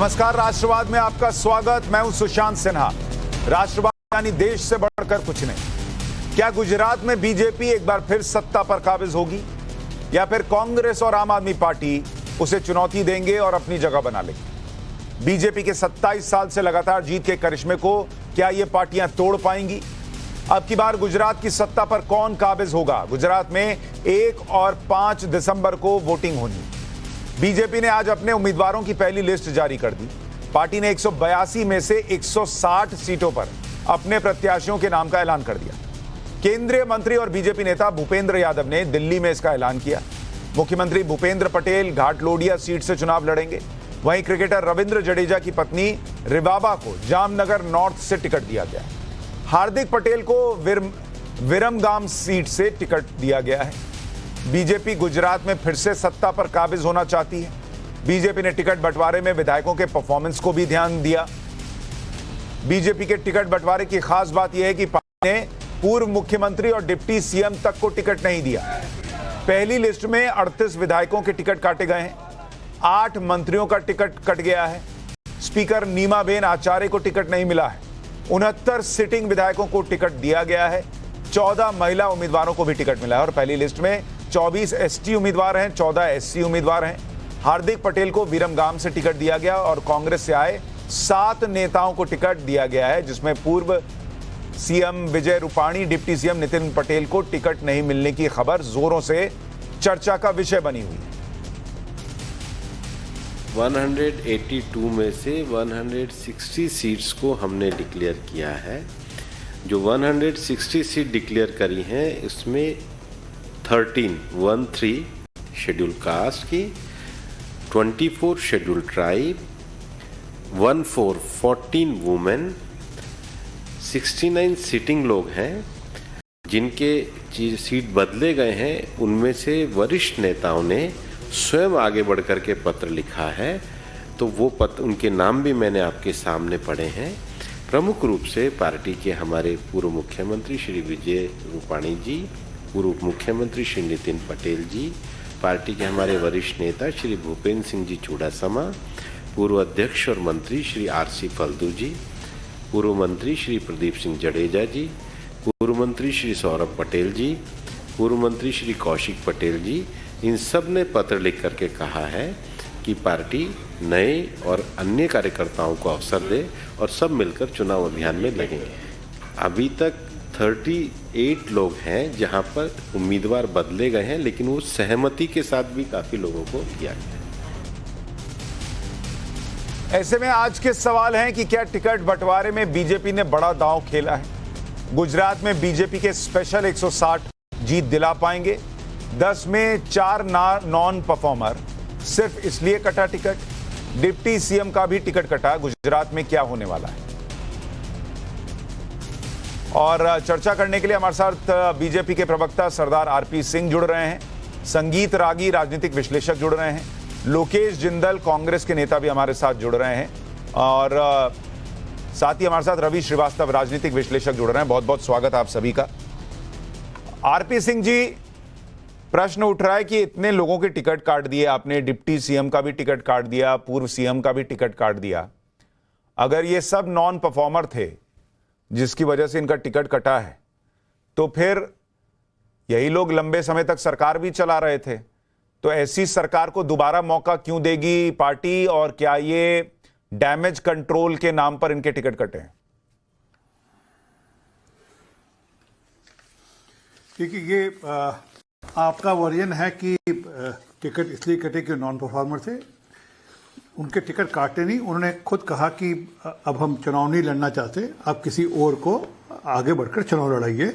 नमस्कार, राष्ट्रवाद में आपका स्वागत। मैं हूं सुशांत सिन्हा। राष्ट्रवाद यानी देश से बढ़कर कुछ नहीं। क्या गुजरात में बीजेपी एक बार फिर सत्ता पर काबिज होगी या फिर कांग्रेस और आम आदमी पार्टी उसे चुनौती देंगे और अपनी जगह बना लेंगे? बीजेपी के 27 साल से लगातार जीत के करिश्मे को क्या ये पार्टियां तोड़ पाएंगी? अब की बार गुजरात की सत्ता पर कौन काबिज होगा? गुजरात में 1 और 5 दिसंबर को वोटिंग होनी। बीजेपी ने आज अपने उम्मीदवारों की पहली लिस्ट जारी कर दी। पार्टी ने 182 में से 160 सीटों पर अपने प्रत्याशियों के नाम का ऐलान कर दिया। केंद्रीय मंत्री और बीजेपी नेता भूपेंद्र यादव ने दिल्ली में इसका ऐलान किया। मुख्यमंत्री भूपेंद्र पटेल घाटलोडिया सीट से चुनाव लड़ेंगे। वहीं क्रिकेटर रविंद्र जडेजा की पत्नी रिबाबा को जामनगर नॉर्थ से टिकट दिया गया। हार्दिक पटेल को विरमगाम सीट से टिकट दिया गया है। बीजेपी गुजरात में फिर से सत्ता पर काबिज होना चाहती है। बीजेपी ने टिकट बंटवारे में विधायकों के परफॉर्मेंस को भी ध्यान दिया। बीजेपी के टिकट बंटवारे की खास बात यह है कि पार्टी ने पूर्व मुख्यमंत्री और डिप्टी सीएम तक को टिकट नहीं दिया। पहली लिस्ट में 38 विधायकों के टिकट काटे गए हैं। 8 मंत्रियों का टिकट कट गया है। स्पीकर नीमाबेन आचार्य को टिकट नहीं मिला है। 69 सिटिंग विधायकों को टिकट दिया गया है। 14 महिला उम्मीदवारों को भी टिकट मिला है और पहली लिस्ट में 24 एसटी उम्मीदवार हैं, 14 एससी उम्मीदवार हैं। हार्दिक पटेल को विरमगाम से टिकट दिया गया और कांग्रेस से आए 7 नेताओं को टिकट दिया गया है, जिसमें पूर्व CM Vijay Rupani, deputy CM Nitin Patel को टिकट नहीं मिलने की खबर जोरों से चर्चा का विषय बनी हुई है। 182 में से 160 सीट्स को हमने डिक्लेयर किया है। जो 160 सीट डिक्लेयर करी हैं, इसमें 13 शेड्यूल कास्ट की, 24 शेड्यूल ट्राइब, 14 वुमेन, 69 सिटिंग लोग हैं। जिनके सीट बदले गए हैं उनमें से वरिष्ठ नेताओं ने स्वयं आगे बढ़कर के पत्र लिखा है, तो वो पत्र, उनके नाम भी मैंने आपके सामने पढ़े हैं। प्रमुख रूप से पार्टी के हमारे पूर्व मुख्यमंत्री श्री विजय रूपाणी जी, पूर्व मुख्यमंत्री श्री नितिन पटेल जी, पार्टी के हमारे वरिष्ठ नेता श्री भूपेंद्र सिंह जी चूड़ासमा, पूर्व अध्यक्ष और मंत्री श्री आरसी फल्दू जी, पूर्व मंत्री श्री प्रदीप सिंह जडेजा जी, पूर्व मंत्री श्री सौरभ पटेल जी, पूर्व मंत्री श्री कौशिक पटेल जी, इन सब ने पत्र लिख करके कहा है कि पार्टी नए और अन्य कार्यकर्ताओं को अवसर दे और सब मिलकर चुनाव अभियान में लगेंगे। अभी तक 38 लोग हैं जहां पर उम्मीदवार बदले गए हैं, लेकिन वो सहमति के साथ भी काफी लोगों को किया गया। ऐसे में आज के सवाल हैं कि क्या टिकट बंटवारे में बीजेपी ने बड़ा दांव खेला है? गुजरात में बीजेपी के स्पेशल 160 जीत दिला पाएंगे। 10 में 4 नॉन परफॉर्मर, सिर्फ इसलिए कटा टिकट। डिप्टी सीएम का भी टिकट कटा। गुजरात में क्या होने वाला है? और चर्चा करने के लिए हमारे साथ बीजेपी के प्रवक्ता सरदार आरपी सिंह जुड़ रहे हैं, संगीत रागी राजनीतिक विश्लेषक जुड़ रहे हैं, लोकेश जिंदल कांग्रेस के नेता भी हमारे साथ जुड़ रहे हैं, और साथ ही हमारे साथ रवि श्रीवास्तव राजनीतिक विश्लेषक जुड़ रहे हैं। बहुत बहुत स्वागत आप सभी का। आरपी सिंह जी, प्रश्न उठ रहा है कि इतने लोगों के टिकट काट दिए आपने, डिप्टी सीएम का भी टिकट काट दिया, पूर्व सीएम का भी टिकट काट दिया। अगर ये सब नॉन परफॉर्मर थे जिसकी वजह से इनका टिकट कटा है, तो फिर यही लोग लंबे समय तक सरकार भी चला रहे थे, तो ऐसी सरकार को दोबारा मौका क्यों देगी पार्टी? और क्या ये डैमेज कंट्रोल के नाम पर इनके टिकट कटे हैं? देखिए, ये आपका वर्जन है कि टिकट इसलिए कटे कि नॉन परफॉर्मर थे। उनके टिकट काटे नहीं, उन्होंने खुद कहा कि अब हम चुनाव नहीं लड़ना चाहते, अब किसी और को आगे बढ़कर चुनाव लड़ाइए।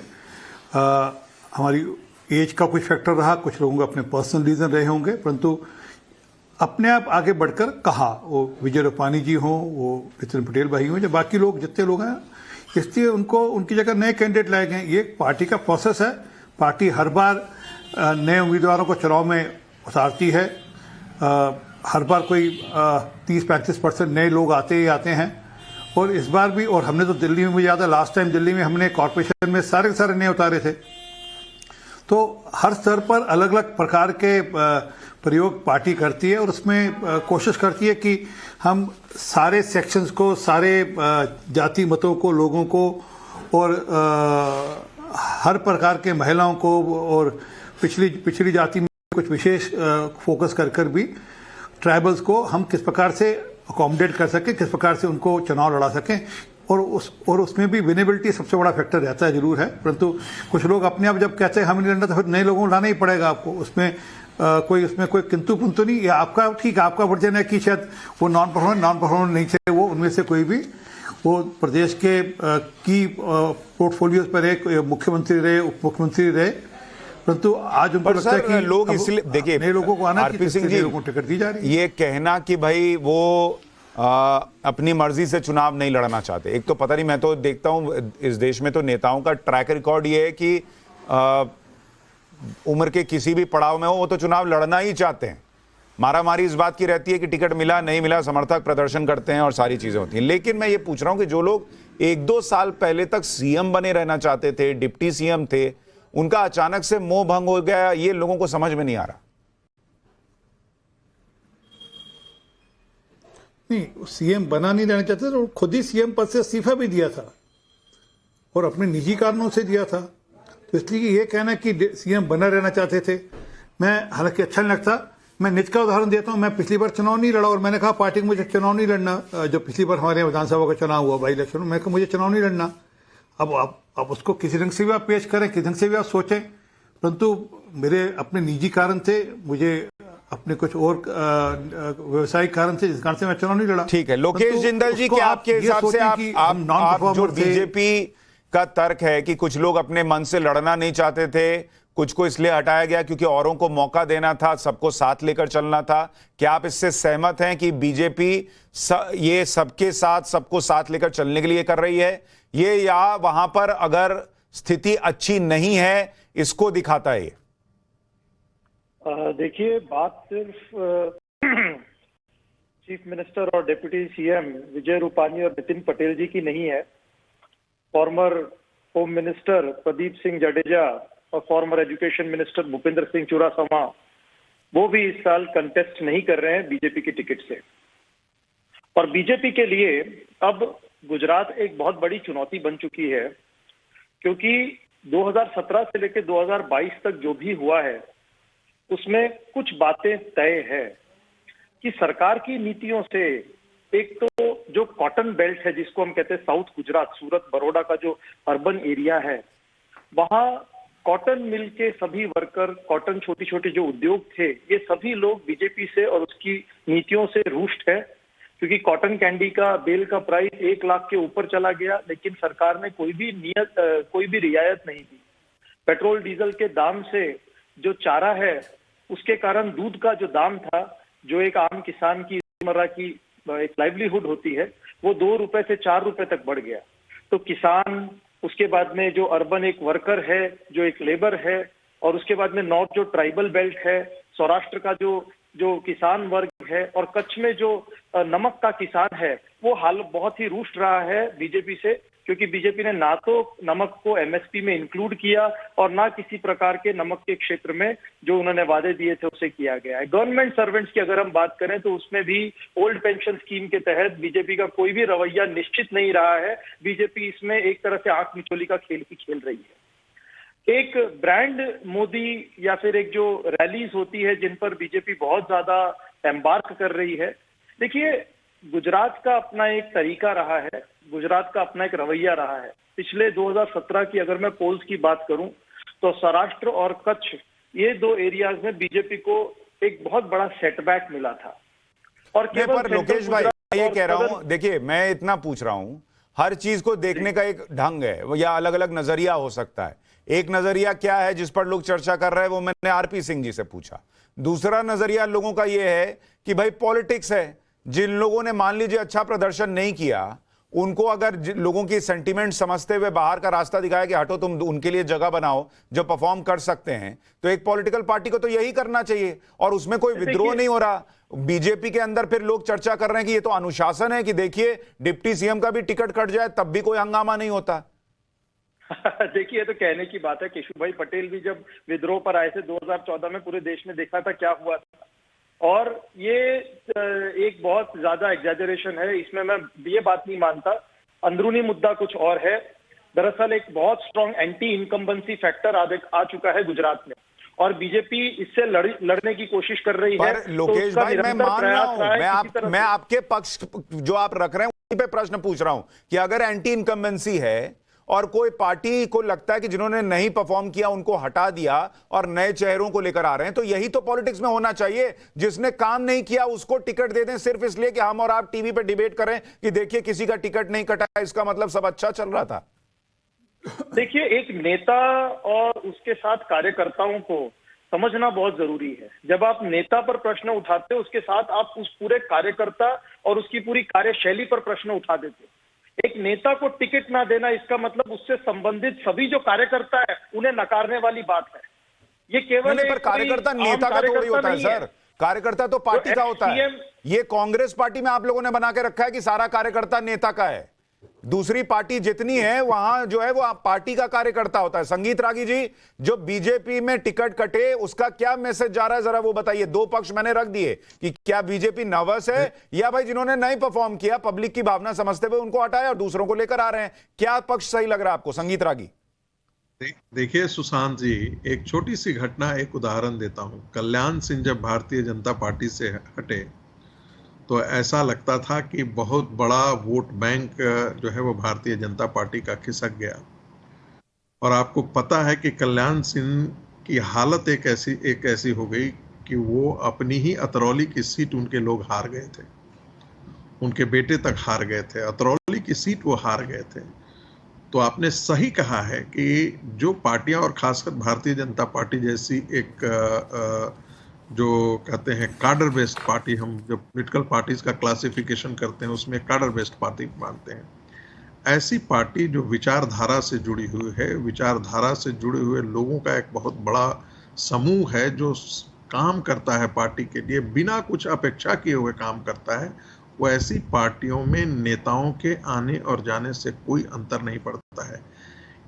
हमारी एज का कुछ फैक्टर रहा, कुछ लोगों का अपने पर्सनल रीज़न रहे होंगे, परंतु अपने आप आगे बढ़कर कहा। वो विजय रूपाणी जी हों, वो नितिन पटेल भाई हों, या बाकी लोग जितने लोग हैं, इसलिए उनको उनकी जगह नए कैंडिडेट लाए गए। ये पार्टी का प्रोसेस है। पार्टी हर बार नए उम्मीदवारों को चुनाव में उतारती है। हर बार कोई 30-35% नए लोग आते ही आते हैं, और इस बार भी। और हमने तो दिल्ली में, मुझे याद है लास्ट टाइम दिल्ली में हमने कॉर्पोरेशन में सारे नए उतारे थे। तो हर स्तर पर अलग अलग प्रकार के प्रयोग पार्टी करती है और उसमें कोशिश करती है कि हम सारे सेक्शंस को, सारे जाति मतों को, लोगों को और हर प्रकार के महिलाओं को और पिछड़ी जाति में कुछ विशेष फोकस कर भी ट्राइबल्स को हम किस प्रकार से अकोमोडेट कर सकें, किस प्रकार से उनको चुनाव लड़ा सकें। और उसमें भी विनेबिलिटी सबसे बड़ा फैक्टर रहता है, जरूर है, परंतु कुछ लोग अपने आप जब कहते हैं हम नहीं लड़ना तो फिर नए लोगों को लाना ही पड़ेगा आपको। उसमें कोई किंतु पुंतु नहीं। या आपका ठीक है, आपका वर्जन है कि शायद वो नॉन परफॉर्मर नहीं थे, वो उनमें से कोई भी, वो प्रदेश के की पोर्टफोलियोज पर एक मुख्यमंत्री रहे, उप मुख्यमंत्री रहे, परंतु आज उनको लगता है कि लोग इसलिए देखिए नए लोगों को आना, आरपी सिंह जी, लोगों को टिकट दी जा रही है। ये कहना कि भाई वो अपनी मर्जी से चुनाव नहीं लड़ना चाहते, एक तो पता नहीं, मैं तो देखता हूं इस देश में तो नेताओं का ट्रैक रिकॉर्ड ये है कि उम्र के किसी भी पड़ाव में हो वो तो चुनाव लड़ना ही चाहते हैं। मारामारी इस बात की रहती है कि टिकट मिला नहीं मिला, समर्थक प्रदर्शन करते हैं और सारी चीजें होती हैं। लेकिन मैं ये पूछ रहा हूं कि जो लोग 1-2 साल पहले तक सीएम बने रहना चाहते थे, डिप्टी सीएम थे, उनका अचानक से मोह भंग हो गया, ये लोगों को समझ में नहीं आ रहा। नहीं, सीएम बना नहीं रहना चाहते तो खुद ही सीएम पद से इस्तीफा भी दिया था और अपने निजी कारणों से दिया था। तो इसलिए ये कहना कि सीएम बना रहना चाहते थे, मैं हालांकि अच्छा नहीं लगता। मैं निज का उदाहरण देता हूं, मैं पिछली बार चुनाव नहीं लड़ा और मैंने कहा पार्टी को मुझे चुनाव नहीं लड़ना। जो पिछली बार हमारे विधानसभा का चुनाव हुआ, बाई इलेक्शन, मैं कहा मुझे चुनाव नहीं लड़ना। अब उसको किसी ढंग से भी आप पेश करें, किसी ढंग से भी आप सोचें, परंतु मेरे अपने निजी कारण थे, मुझे अपने कुछ और व्यवसायिक कारण थे जिस कारण से मैं चुनाव नहीं लड़ा। ठीक है, लोकेश जिंदल जी, क्या आपके हिसाब से आप जो बीजेपी का तर्क है कि कुछ लोग अपने मन से लड़ना नहीं चाहते थे, कुछ को इसलिए हटाया गया क्योंकि औरों को मौका देना था, सबको साथ लेकर चलना था, क्या आप इससे सहमत हैं कि बीजेपी ये सबके साथ, सबको साथ लेकर चलने के लिए कर रही है ये, या वहां पर अगर स्थिति अच्छी नहीं है इसको दिखाता है ये? देखिए, बात सिर्फ चीफ मिनिस्टर और डिप्टी सीएम विजय रूपानी और नितिन पटेल जी की नहीं है। Former home minister Pradeep Singh Jadeja और former education minister Bhupendra Singh Chudasama, वो भी इस साल कंटेस्ट नहीं कर रहे हैं बीजेपी की टिकट से। और बीजेपी के लिए अब गुजरात एक बहुत बड़ी चुनौती बन चुकी है, क्योंकि 2017 से लेकर 2022 तक जो भी हुआ है उसमें कुछ बातें तय है कि सरकार की नीतियों से, एक तो जो कॉटन बेल्ट है जिसको हम कहते हैं साउथ गुजरात, सूरत बड़ौदा का जो अर्बन एरिया है, वहां कॉटन मिल के सभी वर्कर, कॉटन छोटी छोटी जो उद्योग थे, ये सभी लोग बीजेपी से और उसकी नीतियों से रुष्ट है, क्योंकि कॉटन कैंडी का बेल का प्राइस 1 लाख के ऊपर चला गया, लेकिन सरकार ने कोई भी रियायत नहीं दी। पेट्रोल डीजल के दाम से जो चारा है उसके कारण दूध का जो दाम था, जो एक आम किसान की रोजमर्रा की एक लाइवलीहुड होती है, वो 2 रुपए से 4 रुपए तक बढ़ गया। तो किसान, उसके बाद में जो अर्बन एक वर्कर है, जो एक लेबर है, और उसके बाद में नॉर्थ जो ट्राइबल बेल्ट है, सौराष्ट्र का जो किसान वर्ग है, और कच्छ में जो नमक का किसान है, वो हाल बहुत ही रुष्ट रहा है बीजेपी से, क्योंकि बीजेपी ने ना तो नमक को एमएसपी में इंक्लूड किया और ना किसी प्रकार के नमक के क्षेत्र में जो उन्होंने वादे दिए थे उसे किया गया है। गवर्नमेंट सर्वेंट्स की अगर हम बात करें तो उसमें भी ओल्ड पेंशन स्कीम के तहत बीजेपी का कोई भी रवैया निश्चित नहीं रहा है। बीजेपी इसमें एक तरह से आंख मिचोली का खेल ही खेल रही है। एक ब्रांड मोदी या फिर एक जो रैलीज होती है जिन पर बीजेपी बहुत ज्यादा एम्बार्क कर रही है, देखिए गुजरात का अपना एक तरीका रहा है, गुजरात का अपना एक रवैया रहा है। पिछले 2017 की अगर मैं पोल्स की बात करूं तो सौराष्ट्र और कच्छ, ये 2 एरियाज में बीजेपी को एक बहुत बड़ा सेटबैक मिला था। और पर लोकेश भाई, मैं ये कह रहा हूं, देखिए मैं इतना पूछ रहा हूं, हर चीज को देखने का एक ढंग है या अलग अलग नजरिया हो सकता है। एक नजरिया क्या है जिस पर लोग चर्चा कर रहे हैं, वो मैंने आरपी सिंह जी से पूछा। दूसरा नजरिया लोगों का ये है कि भाई पॉलिटिक्स है, जिन लोगों ने मान लीजिए अच्छा प्रदर्शन नहीं किया, उनको अगर लोगों की सेंटीमेंट समझते हुए बाहर का रास्ता दिखाया कि हटो तुम उनके लिए जगह बनाओ जो परफॉर्म कर सकते हैं, तो एक पॉलिटिकल पार्टी को तो यही करना चाहिए और उसमें कोई विद्रोह नहीं हो रहा। बीजेपी के अंदर फिर लोग चर्चा कर रहे हैं कि ये तो अनुशासन है कि देखिए डिप्टी सीएम का भी टिकट कट जाए तब भी कोई हंगामा नहीं होता। देखिए, ये तो कहने की बात है। केशुभाई पटेल भी जब विद्रोह पर आए थे 2014 में, पूरे देश में देखा था क्या हुआ था। और ये एक बहुत ज्यादा एग्जैजरेशन है, इसमें मैं ये बात नहीं मानता। अंदरूनी मुद्दा कुछ और है। दरअसल एक बहुत स्ट्रांग एंटी इनकम्बेंसी फैक्टर आ चुका है गुजरात में, और बीजेपी इससे लड़ने की कोशिश कर रही है। पर लोकेश भाई, मैं मान रहा हूं, मैं आपके पक्ष जो आप रख रहे हैं उसी पे प्रश्न पूछ रहा हूं कि अगर एंटी इनकम्बेंसी है और कोई पार्टी को लगता है कि जिन्होंने नहीं परफॉर्म किया उनको हटा दिया और नए चेहरों को लेकर आ रहे हैं, तो यही तो पॉलिटिक्स में होना चाहिए। जिसने काम नहीं किया उसको टिकट दे दें सिर्फ इसलिए कि हम और आप टीवी पे डिबेट करें कि देखिए किसी का टिकट नहीं कटा, इसका मतलब सब अच्छा चल रहा था। देखिए, एक नेता और उसके साथ कार्यकर्ताओं को समझना बहुत जरूरी है। जब आप नेता पर प्रश्न उठाते हो, उसके साथ आप उस पूरे कार्यकर्ता और उसकी पूरी कार्यशैली पर प्रश्न उठा देते हो। एक नेता को टिकट ना देना, इसका मतलब उससे संबंधित सभी जो कार्यकर्ता है उन्हें नकारने वाली बात है। ये केवल पर कार्यकर्ता नेता का थोड़ी होता है सर, कार्यकर्ता तो पार्टी का होता है। ये कांग्रेस पार्टी में आप लोगों ने बना के रखा है कि सारा कार्यकर्ता नेता का है। दूसरी पार्टी जितनी है वहां जो है वो पार्टी का कार्यकर्ता होता है। संगीत रागी जी, जो बीजेपी में टिकट कटे उसका क्या मैसेज जा रहा है, जरा वो बताइए। दो पक्ष मैंने रख दिए कि क्या बीजेपी नर्वस है या भाई जिन्होंने नहीं परफॉर्म किया पब्लिक की भावना समझते हुए उनको हटाया और दूसरों को लेकर आ रहे हैं। क्या पक्ष सही लग रहा है आपको, संगीत रागी? देखिए सुशांत जी, एक छोटी सी घटना, एक उदाहरण देता हूं। कल्याण सिंह जब भारतीय जनता पार्टी से हटे तो ऐसा लगता था कि बहुत बड़ा वोट बैंक जो है वो भारतीय जनता पार्टी का खिसक गया। और आपको पता है कि कल्याण सिंह की हालत एक ऐसी हो गई कि वो अपनी ही अतरौली की सीट उनके लोग हार गए थे, उनके बेटे तक हार गए थे, अतरौली की सीट वो हार गए थे। तो आपने सही कहा है कि जो पार्टियां, और खासकर भारतीय जनता पार्टी जैसी एक जो कहते हैं कार्डर बेस्ड पार्टी, हम जो पॉलिटिकल पार्टीज का क्लासिफिकेशन करते हैं उसमें कार्डर बेस्ड पार्टी मानते हैं, ऐसी पार्टी जो विचारधारा से जुड़ी हुई है, विचारधारा से जुड़े हुए लोगों का एक बहुत बड़ा समूह है जो काम करता है पार्टी के लिए, बिना कुछ अपेक्षा किए हुए काम करता है, वो ऐसी पार्टियों में नेताओं के आने और जाने से कोई अंतर नहीं पड़ता है।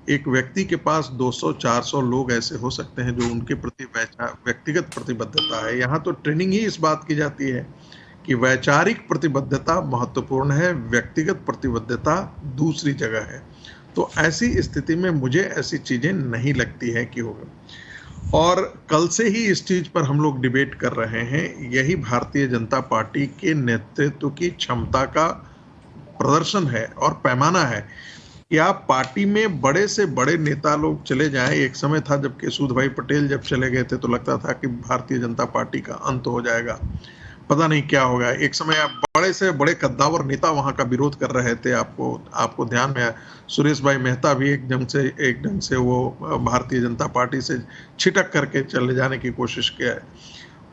एक व्यक्ति के पास 200-400 लोग ऐसे हो सकते हैं जो उनके प्रति व्यक्तिगत प्रतिबद्धता है। यहाँ तो ट्रेनिंग ही इस बात की जाती है कि वैचारिक प्रतिबद्धता महत्वपूर्ण है, व्यक्तिगत प्रतिबद्धता दूसरी जगह है। तो ऐसी स्थिति में मुझे ऐसी चीजें नहीं लगती है कि होगा। और कल से ही इस चीज पर हम लोग डिबेट कर रहे हैं। यही भारतीय जनता पार्टी के नेतृत्व की क्षमता का प्रदर्शन है और पैमाना है कि आप पार्टी में बड़े से बड़े नेता लोग चले जाएं। एक समय था जब केशुभाई पटेल जब चले गए थे तो लगता था कि भारतीय जनता पार्टी का अंत हो जाएगा, पता नहीं क्या होगा। एक समय आप बड़े से बड़े कद्दावर नेता वहां का विरोध कर रहे थे। आपको ध्यान में, सुरेश भाई मेहता भी एक ढंग से वो भारतीय जनता पार्टी से छिटक करके चले जाने की कोशिश किया है।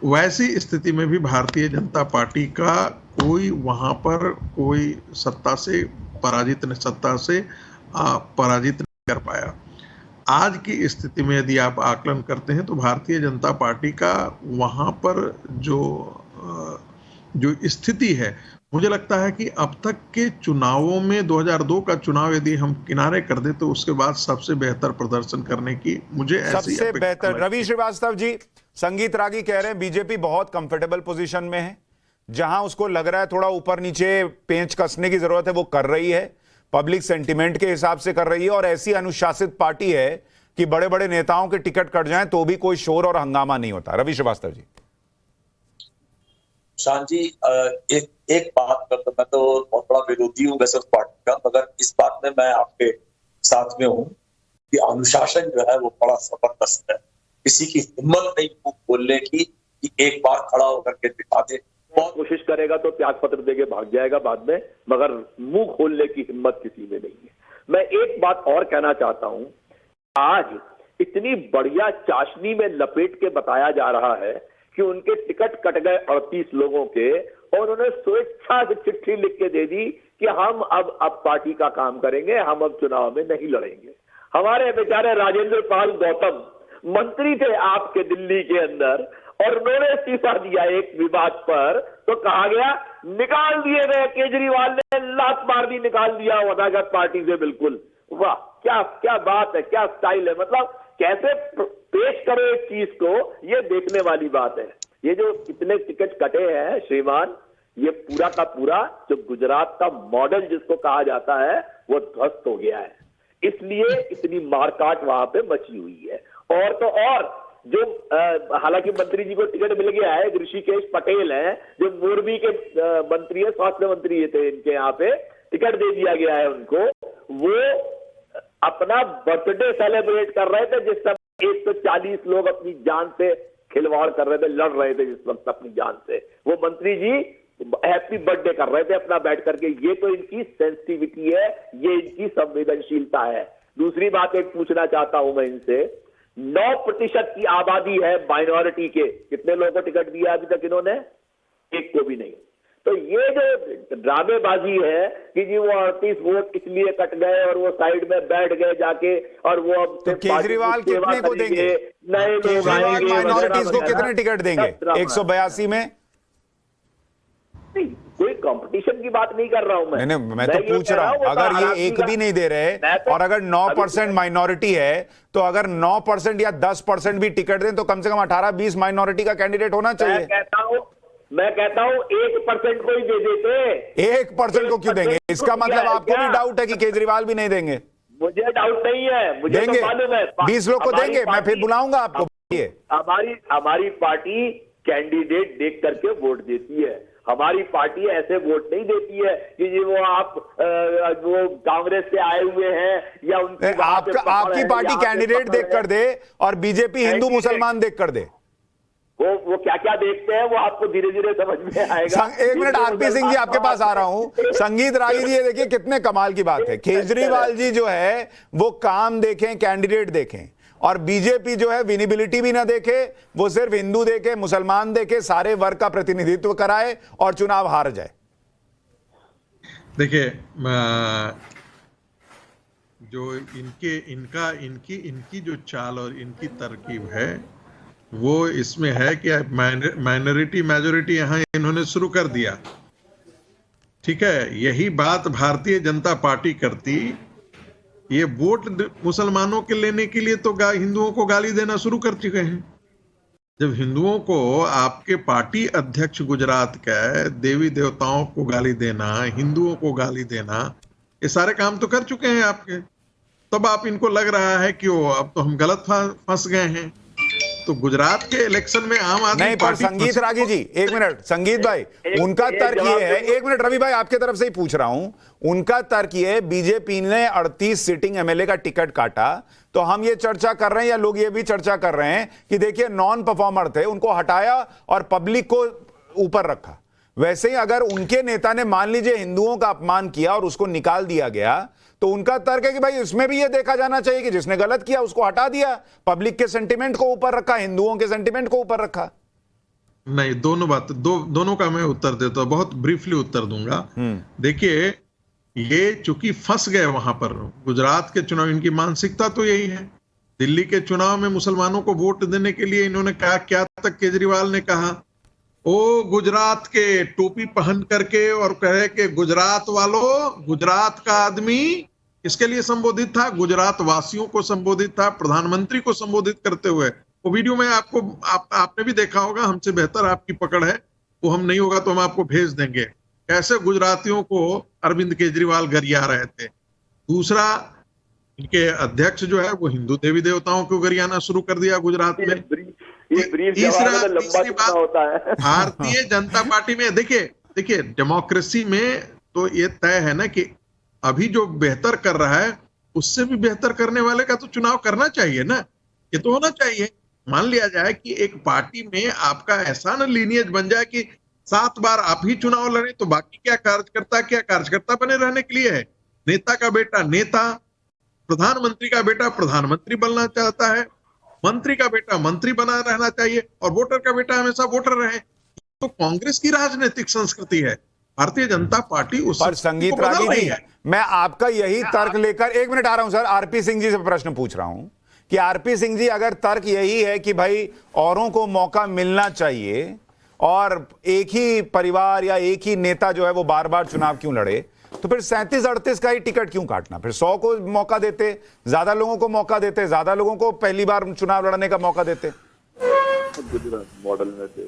वैसी स्थिति में भी भारतीय जनता पार्टी का कोई वहां पर कोई सत्ता से पराजित नहीं कर पाया। आज की स्थिति में यदि आप आकलन करते हैं तो भारतीय जनता पार्टी का वहां पर जो स्थिति है, मुझे लगता है कि अब तक के चुनावों में 2002 का चुनाव यदि हम किनारे कर दे तो उसके बाद सबसे बेहतर प्रदर्शन करने की मुझे सबसे बेहतर। रवि श्रीवास्तव जी, संगीत रागी कह रहे हैं बीजेपी बहुत कंफर्टेबल पोजीशन में है, जहां उसको लग रहा है थोड़ा ऊपर नीचे पेंच कसने की जरूरत है वो कर रही है, पब्लिक सेंटिमेंट के हिसाब से कर रही है, और ऐसी अनुशासित पार्टी है कि बड़े बड़े नेताओं के टिकट कट जाएं तो भी कोई शोर और हंगामा नहीं होता। रवि श्रीवास्तव जी। शांत जी, एक बात पर तो मैं तो बहुत बड़ा विरोधी हूँ वैसे उस पार्टी का, मगर इस बात में मैं आपके साथ में हूँ कि अनुशासन जो है वो बड़ा जबरदस्त है। किसी की हिम्मत नहीं मुंह खोलने की कि एक बार खड़ा होकर के दिखा दे। बहुत कोशिश करेगा तो त्याग पत्र देके भाग जाएगा बाद में, मगर मुंह खोलने की हिम्मत किसी में नहीं है। मैं एक बात और कहना चाहता हूं, आज इतनी बढ़िया चाशनी में लपेट के बताया जा रहा है कि उनके टिकट कट गए 38 लोगों के, और उन्होंने स्वेच्छा से चिट्ठी लिख के दे दी कि हम अब पार्टी का काम करेंगे, हम अब चुनाव में नहीं लड़ेंगे। हमारे बेचारे राजेंद्र पाल गौतम मंत्री थे आपके दिल्ली के अंदर, और उन्होंने इस्तीफा दिया एक विवाद पर, तो कहा गया निकाल दिए गए, केजरीवाल ने लात मार दी, निकाल दिया वदागत पार्टी से। बिल्कुल वाह, क्या क्या बात है, क्या स्टाइल है, मतलब कैसे पेश करो इस चीज को, ये देखने वाली बात है। ये जो इतने टिकट कटे हैं श्रीमान, ये पूरा का पूरा जो गुजरात का मॉडल जिसको कहा जाता है वो ध्वस्त हो गया है, इसलिए इतनी मारकाट वहां पे मची हुई है। और तो और जो हालांकि मंत्री जी को टिकट मिल गया है, ऋषिकेश पटेल हैं जो मोरबी के मंत्री है, स्वास्थ्य मंत्री थे, इनके यहाँ पे टिकट दे दिया गया है उनको। वो अपना बर्थडे सेलिब्रेट कर रहे थे जिस समय 140 लोग अपनी जान से खिलवाड़ कर रहे थे, लड़ रहे थे जिस वक्त अपनी जान से, वो मंत्री जी हैप्पी बर्थडे कर रहे थे अपना बैठ करके। ये तो इनकी सेंसिटिविटी है, ये इनकी संवेदनशीलता है। दूसरी बात एक पूछना चाहता हूं मैं इनसे, 9% की आबादी है माइनॉरिटी के, कितने लोगों को टिकट दिया अभी तक इन्होंने? एक को भी नहीं। तो ये जो ड्रामेबाजी है कि जी वो 38 वोट इसलिए कट गए और वो साइड में बैठ गए जाके, और वो अब तो केजरीवाल कितने को देंगे? नए लोग केजरीवाल आएंगे, माइनॉरिटीज को वगैरह कितने टिकट देंगे? 182 में? नहीं, कोई कंपटीशन की बात नहीं कर रहा हूं मैं। नहीं, मैं तो पूछ रहा हूं, अगर ये एक भी नहीं दे रहे और अगर 9% माइनॉरिटी है, तो अगर 9% या 10% भी टिकट दें तो कम से कम 18-20 माइनॉरिटी का कैंडिडेट होना चाहिए। मैं कहता हूं 1% को ही दे देते। 1% को क्यों देंगे? इसका मतलब आपको भी डाउट है कि केजरीवाल भी नहीं देंगे? मुझे डाउट नहीं है, मुझे देंगे, तो मालूम है 20 लोग को देंगे, मैं फिर बुलाऊंगा आपको। हमारी पार्टी कैंडिडेट देख करके वोट देती है, हमारी पार्टी ऐसे वोट नहीं देती है कि जी वो आप वो कांग्रेस से आए हुए हैं या उनकी आपकी पार्टी कैंडिडेट देख कर दे और बीजेपी हिंदू मुसलमान देख कर दे। वो क्या क्या देखते हैं वो आपको धीरे धीरे समझ में आएगा। एक मिनट, आरपी सिंह जी आपके पास आ रहा हूं। संगीत रागी जी, ये देखिए कितने कमाल की बात है, केजरीवाल जी जो है वो काम देखें, कैंडिडेट देखें, और बीजेपी जो है विनिबिलिटी भी ना देखे, वो सिर्फ हिंदू देखे, मुसलमान देखे, सारे वर्ग का प्रतिनिधित्व कराए और चुनाव हार जाए। देखिए, जो इनकी जो चाल और इनकी तरकीब है वो इसमें है कि माइनॉरिटी मेजॉरिटी यहां इन्होंने शुरू कर दिया। ठीक है, यही बात भारतीय जनता पार्टी करती, ये वोट मुसलमानों के लेने के लिए तो हिंदुओं को गाली देना शुरू कर चुके हैं। जब हिंदुओं को आपके पार्टी अध्यक्ष गुजरात का देवी देवताओं को गाली देना, हिंदुओं को गाली देना, ये सारे काम तो कर चुके हैं आपके, तब आप इनको लग रहा है कि वो अब तो हम गलत फंस गए हैं। तो गुजरात के इलेक्शन में आम आदमी नहीं, पर संगीत रागी जी, एक मिनट, संगीत भाई, उनका तर्क ये है, एक मिनट रवि भाई आपके तरफ से ही पूछ रहा हूं, उनका तर्क ये है बीजेपी ने 38 सिटिंग एमएलए का टिकट काटा, तो हम ये चर्चा कर रहे हैं या लोग ये भी चर्चा कर रहे हैं कि देखिए नॉन परफॉर्मर थे, उनको हटाया और पब्लिक को ऊपर रखा। वैसे ही अगर उनके नेता ने मान लीजिए हिंदुओं का अपमान किया और उसको निकाल दिया गया, तो उनका तर्क है कि भाई इसमें भी यह देखा जाना चाहिए कि जिसने गलत किया उसको हटा दिया, पब्लिक के सेंटिमेंट को ऊपर रखा, हिंदुओं के सेंटिमेंट को ऊपर रखा। नहीं, दोनों का मैं उत्तर देता हूं, बहुत ब्रीफली उत्तर दूंगा। देखिए, ये चूंकि फंस गए वहां पर, गुजरात के चुनाव, इनकी मानसिकता तो यही है। दिल्ली के चुनाव में मुसलमानों को वोट देने के लिए इन्होंने कहा, क्या तक केजरीवाल ने कहा, ओ गुजरात के टोपी पहन करके और कहे कि गुजरात वालों, गुजरात का आदमी, इसके लिए संबोधित था, गुजरात वासियों को संबोधित था, प्रधानमंत्री को संबोधित करते हुए। वो वीडियो में आपने भी देखा होगा, हमसे बेहतर आपकी पकड़ है, वो हम नहीं होगा तो हम आपको भेज देंगे, कैसे गुजरातियों को अरविंद केजरीवाल गरिया रहे थे। दूसरा, इनके अध्यक्ष जो है वो हिंदू देवी देवताओं को गरियाना शुरू कर दिया गुजरात में। तीसरी बात, होता है भारतीय जनता पार्टी में देखिए डेमोक्रेसी में तो ये तय है ना कि अभी जो बेहतर कर रहा है उससे भी बेहतर करने वाले का तो चुनाव करना चाहिए ना, ये तो होना चाहिए। मान लिया जाए कि एक पार्टी में आपका ऐसा ना लीनियज बन जाए कि 7 बार आप ही चुनाव लड़े, तो बाकी क्या कार्यकर्ता बने रहने के लिए है। नेता का बेटा नेता, प्रधानमंत्री का बेटा प्रधानमंत्री बनना चाहता है, मंत्री का बेटा मंत्री बना रहना चाहिए, और वोटर का बेटा हमेशा वोटर रहे। तो कांग्रेस की राजनीतिक संस्कृति है, भारतीय जनता पार्टी उस पर संगीत रागी जी, मैं आपका यही तर्क लेकर, एक मिनट आ रहा हूं सर, आरपी सिंह जी से प्रश्न पूछ रहा हूं कि आरपी सिंह जी, अगर तर्क यही है कि भाई औरों को मौका मिलना चाहिए और एक ही परिवार या एक ही नेता जो है वो बार बार चुनाव क्यों लड़े, तो फिर 37-38 का ही टिकट क्यों काटना? फिर 100 को मौका देते, ज्यादा लोगों को मौका देते, ज्यादा लोगों को पहली बार चुनाव लड़ने का मौका देते। मॉडल में थे।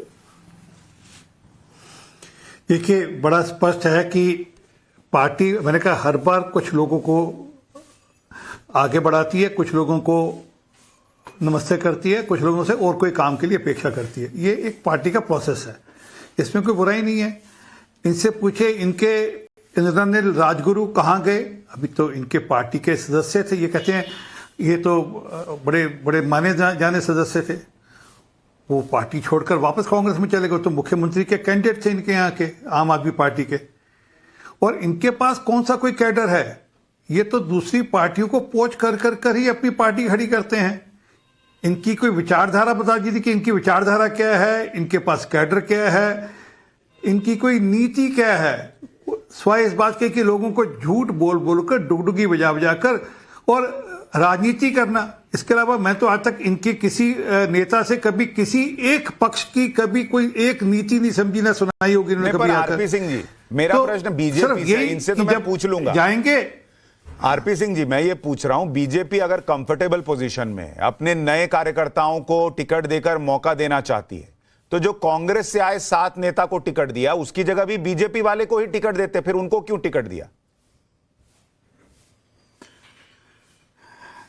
देखिए, बड़ा स्पष्ट है कि पार्टी, मैंने कहा हर बार कुछ लोगों को आगे बढ़ाती है, कुछ लोगों को नमस्ते करती है, कुछ लोगों से और कोई काम के लिए अपेक्षा करती है। ये एक पार्टी का प्रोसेस है, इसमें कोई बुराई नहीं है। इनसे पूछे इनके इंद्रनील राजगुरु कहाँ गए? अभी तो इनके पार्टी के सदस्य थे, ये कहते हैं ये तो बड़े बड़े माने जाने सदस्य थे। वो पार्टी छोड़कर वापस कांग्रेस में चले गए। तो मुख्यमंत्री के कैंडिडेट थे इनके यहाँ के, आम आदमी पार्टी के। और इनके पास कौन सा कोई कैडर है? ये तो दूसरी पार्टियों को पोच कर ही अपनी पार्टी खड़ी करते हैं। इनकी कोई विचारधारा बता दीजिए कि इनकी विचारधारा क्या है, इनके पास कैडर क्या है, इनकी कोई नीति क्या है। स्वाय इस बात के कि लोगों को झूठ बोल बोलकर डुगडुगी बजा बजाकर और राजनीति करना। इसके अलावा मैं तो आज तक इनके किसी नेता से कभी किसी एक पक्ष की कभी कोई एक नीति नहीं समझी ना सुनाई होगी इन्होंने कभी आकर। आरपी सिंह जी, मेरा प्रश्न बीजेपी से, इनसे तो मैं पूछ लूंगा, जाएंगे। आरपी सिंह जी, मैं ये पूछ रहा हूं, बीजेपी अगर कंफर्टेबल पोजीशन में अपने नए कार्यकर्ताओं को टिकट देकर मौका देना चाहती है, तो जो कांग्रेस से आए 7 नेता को टिकट दिया, उसकी जगह भी बीजेपी वाले को ही टिकट देते, फिर उनको क्यों टिकट दिया?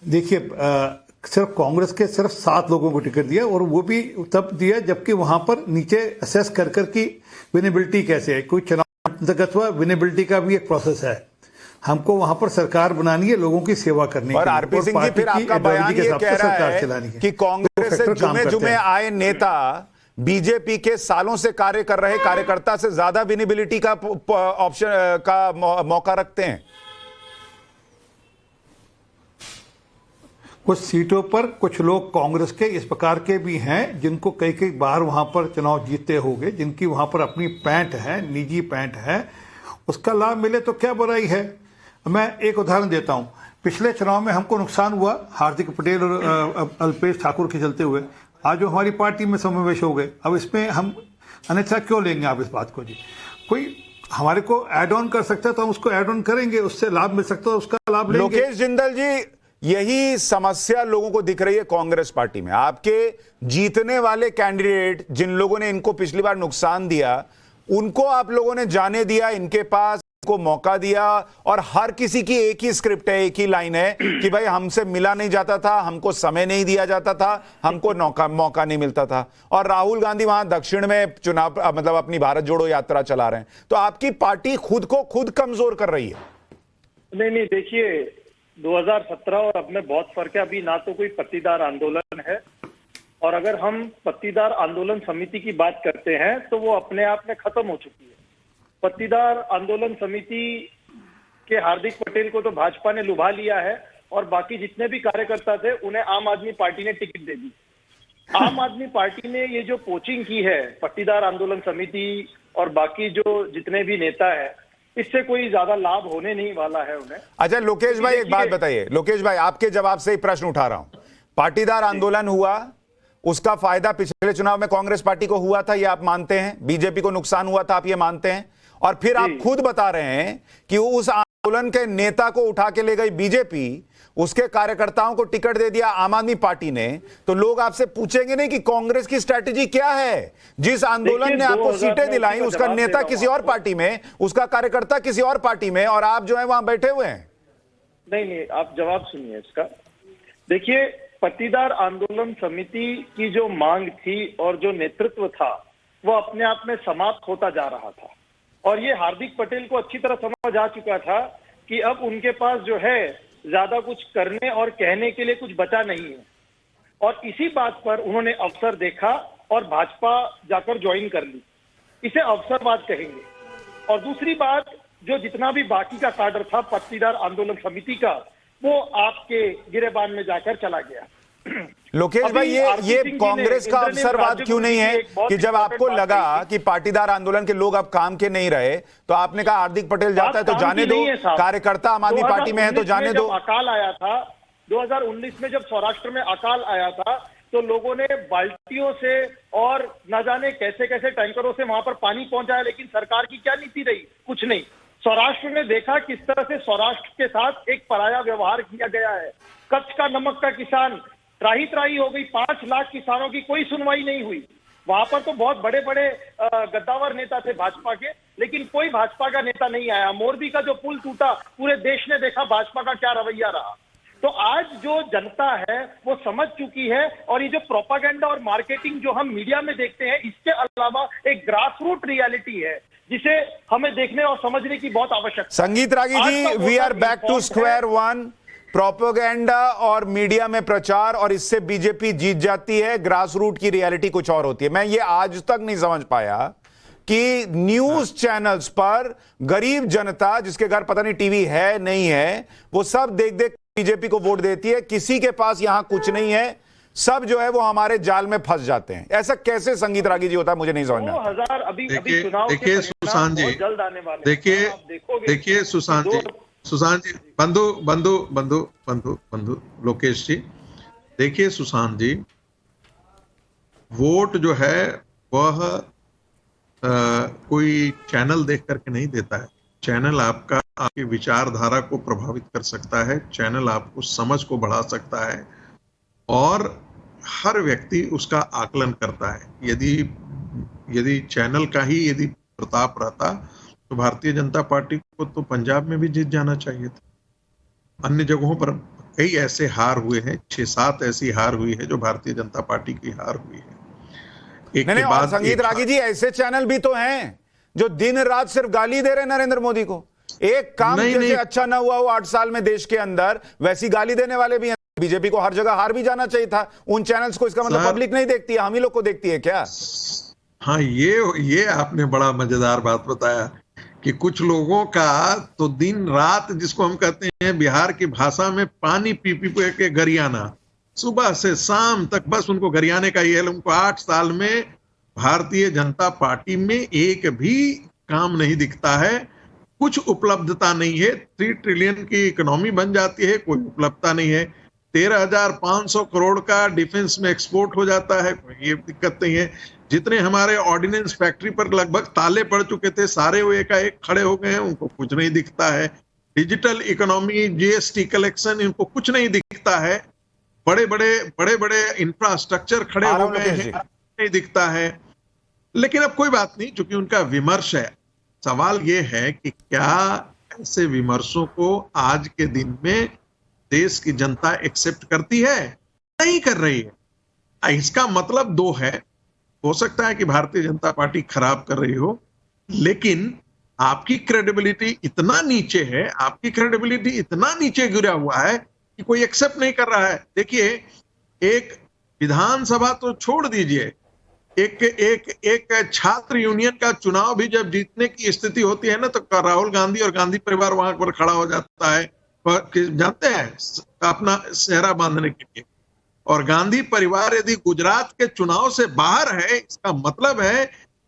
देखिए, सिर्फ कांग्रेस के सिर्फ 7 लोगों को टिकट दिया, और वो भी तब दिया जबकि वहां पर नीचे असेस कर की विनेबिलिटी कैसे है। कोई चुनाव अंतर्गत हुआ, विनेबिलिटी का भी एक प्रोसेस है। हमको वहां पर सरकार बनानी है, लोगों की सेवा करनी है। और आरपी सिंह जी, फिर आपका बयान ये कह रहा है कि कांग्रेस से जुमे जुमे आए नेता बीजेपी के सालों से कार्य कर रहे कार्यकर्ता से ज्यादा विनेबिलिटी का ऑप्शन का मौका रखते हैं। कुछ सीटों पर कुछ लोग कांग्रेस के इस प्रकार के भी हैं जिनको कई बार वहां पर चुनाव जीते होंगे, जिनकी वहां पर अपनी पैंट है, निजी पैंट है, उसका लाभ मिले तो क्या बुराई है। मैं एक उदाहरण देता हूं। पिछले चुनाव में हमको नुकसान हुआ हार्दिक पटेल और अल्पेश ठाकुर के चलते हुए। आज वो हमारी पार्टी में समावेश हो गए। अब इसमें हम अन्यथा क्यों लेंगे आप इस बात को? जी, कोई हमारे को ऐड ऑन कर सकता है तो हम उसको ऐड ऑन करेंगे, उससे लाभ मिल सकता है उसका लाभ लेंगे। लोकेश जिंदल जी, यही समस्या लोगों को दिख रही है कांग्रेस पार्टी में। आपके जीतने वाले कैंडिडेट, जिन लोगों ने इनको पिछली बार नुकसान दिया, उनको आप लोगों ने जाने दिया, इनके पास को मौका दिया, और हर किसी की एक ही स्क्रिप्ट है, एक ही लाइन है कि भाई हमसे मिला नहीं जाता था, हमको समय नहीं दिया जाता था, हमको मौका नहीं मिलता था। और राहुल गांधी वहां दक्षिण में चुनाव मतलब अपनी भारत जोड़ो यात्रा चला रहे हैं। तो आपकी पार्टी खुद को खुद कमजोर कर रही है। नहीं, देखिए 2017 और अब में बहुत फर्क है। अभी ना तो कोई पत्तीदार आंदोलन है, और अगर हम पत्तीदार आंदोलन समिति की बात करते हैं तो वो अपने आप में खत्म हो चुकी है। पत्तीदार आंदोलन समिति के हार्दिक पटेल को तो भाजपा ने लुभा लिया है, और बाकी जितने भी कार्यकर्ता थे उन्हें आम आदमी पार्टी ने टिकट दे दी। आम आदमी पार्टी ने ये जो कोचिंग की है पट्टीदार आंदोलन समिति और बाकी जो जितने भी नेता है, इससे कोई ज्यादा लाभ होने नहीं वाला है उन्हें। अच्छा लोकेश भाई, एक बात बताइए। लोकेश भाई, आपके जवाब से ही प्रश्न उठा रहा हूं। पाटीदार आंदोलन हुआ, उसका फायदा पिछले चुनाव में कांग्रेस पार्टी को हुआ था, ये आप मानते हैं? बीजेपी को नुकसान हुआ था, आप ये मानते हैं? और फिर आप खुद बता रहे हैं कि उस आंदोलन के नेता को उठा के ले गई बीजेपी, उसके कार्यकर्ताओं को टिकट दे दिया आम आदमी पार्टी ने। तो लोग आपसे पूछेंगे नहीं कि कांग्रेस की स्ट्रैटेजी क्या है? जिस आंदोलन ने आपको सीटें दिलाई, उसका नेता किसी और पार्टी में, उसका कार्यकर्ता किसी और पार्टी में, और आप जो है वहां बैठे हुए हैं। नहीं, आप जवाब सुनिए इसका। देखिए, पट्टीदार आंदोलन समिति की जो मांग थी और जो नेतृत्व था, वो अपने आप में समाप्त होता जा रहा था, और ये हार्दिक पटेल को अच्छी तरह समझ आ चुका था कि अब उनके पास जो है ज्यादा कुछ करने और कहने के लिए कुछ बचा नहीं है। और इसी बात पर उन्होंने अवसर देखा और भाजपा जाकर ज्वाइन कर ली। इसे अवसरवाद कहेंगे। और दूसरी बात, जो जितना भी बाकी का काडर था पट्टीदार आंदोलन समिति का, वो आपके गिरेबान में जाकर चला गया। लोकेश भाई, ये कांग्रेस का अवसरवाद क्यों नहीं है कि जब आपको लगा कि पाटीदार आंदोलन के लोग अब काम के नहीं रहे, तो आपने कहा हार्दिक पटेल जाता है तो जाने दो, कार्यकर्ता आम आदमी पार्टी में है तो जाने दो। अकाल आया था 2019 में, जब सौराष्ट्र में अकाल आया था, तो लोगों ने बाल्टियों से और न जाने कैसे कैसे टैंकरों से वहां पर पानी पहुंचाया, लेकिन सरकार की क्या नीति रही? कुछ नहीं। सौराष्ट्र ने देखा किस तरह से सौराष्ट्र के साथ एक पराया व्यवहार किया गया है। कच्छ का नमक का किसान त्राही त्राही हो गई, 5 लाख किसानों की कोई सुनवाई नहीं हुई। वहां पर तो बहुत बड़े बड़े गद्दावर नेता थे भाजपा के, लेकिन कोई भाजपा का नेता नहीं आया। मोरबी का जो पुल टूटा, पूरे देश ने देखा भाजपा का क्या रवैया रहा। तो आज जो जनता है वो समझ चुकी है, और ये जो प्रोपागेंडा और मार्केटिंग जो हम मीडिया में देखते हैं, इसके अलावा एक ग्रास रूट रियलिटी है जिसे हमें देखने और समझने की बहुत आवश्यकता है। Sangeet Ragi ji, we are back to square one. Propaganda और मीडिया में प्रचार, और इससे बीजेपी जीत जाती है। ग्रास रूट की रियलिटी कुछ और होती है। मैं ये आज तक नहीं समझ पाया कि न्यूज चैनल्स पर गरीब जनता, जिसके घर पता नहीं टीवी है नहीं है, वो सब देख देख बीजेपी को वोट देती है। किसी के पास यहां कुछ नहीं है, सब जो है वो हमारे जाल में फंस जाते हैं। ऐसा कैसे संगीत रागी जी होता है, मुझे नहीं समझ में आता। 2000 अभी चुनाव के देखिए सुशांत जी, जल्द आने वाले। देखिए सुशांत जी, बंधु लोकेश जी, देखिए सुशांत जी, वोट जो है वह कोई चैनल देख करके नहीं देता है। चैनल आपकी विचारधारा को प्रभावित कर सकता है, चैनल आपको समझ को बढ़ा सकता है, और हर व्यक्ति उसका आकलन करता है। यदि चैनल का ही यदि प्रताप रहता तो भारतीय जनता पार्टी को तो पंजाब में भी जीत जाना चाहिए था। अन्य जगहों पर कई ऐसे हार हुए हैं, 6-7 ऐसी हार हुई है जो भारतीय जनता पार्टी की हार हुई है। नहीं, और संगीत रागी जी, ऐसे चैनल भी तो हैं जो दिन रात सिर्फ गाली दे रहे हैं नरेंद्र मोदी को। एक काम जैसे अच्छा ना हुआ हो 8 साल में देश के अंदर, वैसी गाली देने वाले भी हैं। बीजेपी को हर जगह हार भी जाना चाहिए था। उन चैनल्स को इसका मतलब पब्लिक नहीं देखती है, हम ही लोग को देखती है क्या? हाँ, ये आपने बड़ा मजेदार बात बताया कि कुछ लोगों का तो दिन रात, जिसको हम कहते हैं बिहार की भाषा में पानी पी पी के गरियाना, सुबह से शाम तक बस उनको गरियाने का ये। उनको 8 साल में भारतीय जनता पार्टी में एक भी काम नहीं दिखता है, कुछ उपलब्धता नहीं है। 3 ट्रिलियन की इकोनॉमी बन जाती है, कोई उपलब्धता नहीं है। 13,500 करोड़ का डिफेंस में एक्सपोर्ट हो जाता है, ये दिक्कत नहीं है। जितने हमारे ऑर्डिनेंस फैक्ट्री पर लगभग ताले पड़ चुके थे, सारे वो एकाएक खड़े हो गए हैं, उनको कुछ नहीं दिखता है। डिजिटल इकोनॉमी, जीएसटी कलेक्शन, इनको कुछ नहीं दिखता है। बड़े बड़े इंफ्रास्ट्रक्चर खड़े हो गए हैं, नहीं दिखता है। लेकिन अब कोई बात नहीं, चूंकि उनका विमर्श है। सवाल ये है कि क्या ऐसे विमर्शों को आज के दिन में देश की जनता एक्सेप्ट करती है? नहीं कर रही है। इसका मतलब 2 है। हो सकता है कि भारतीय जनता पार्टी खराब कर रही हो, लेकिन आपकी क्रेडिबिलिटी इतना नीचे है, आपकी क्रेडिबिलिटी इतना नीचे गिरा हुआ है कि कोई एक्सेप्ट नहीं कर रहा है। देखिए, एक विधानसभा तो छोड़ दीजिए, एक छात्र यूनियन का चुनाव भी जब जीतने की स्थिति होती है ना, तो राहुल गांधी और गांधी परिवार वहां पर खड़ा हो जाता है, जानते हैं, अपना सेहरा बांधने के लिए। और गांधी परिवार यदि गुजरात के चुनाव से बाहर है, इसका मतलब है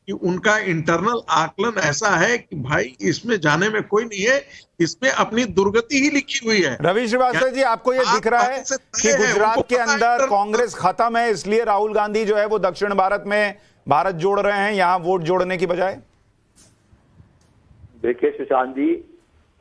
कि उनका इंटरनल आकलन ऐसा है कि भाई इसमें जाने में कोई नहीं है, इसमें अपनी दुर्गति ही लिखी हुई है। रवि श्रीवास्तव जी, आपको यह दिख रहा है कि गुजरात के अंदर कांग्रेस खत्म है, इसलिए राहुल गांधी जो है वो दक्षिण भारत में भारत जोड़ रहे हैं, यहां वोट जोड़ने की बजाय? देखिए सुशांत जी,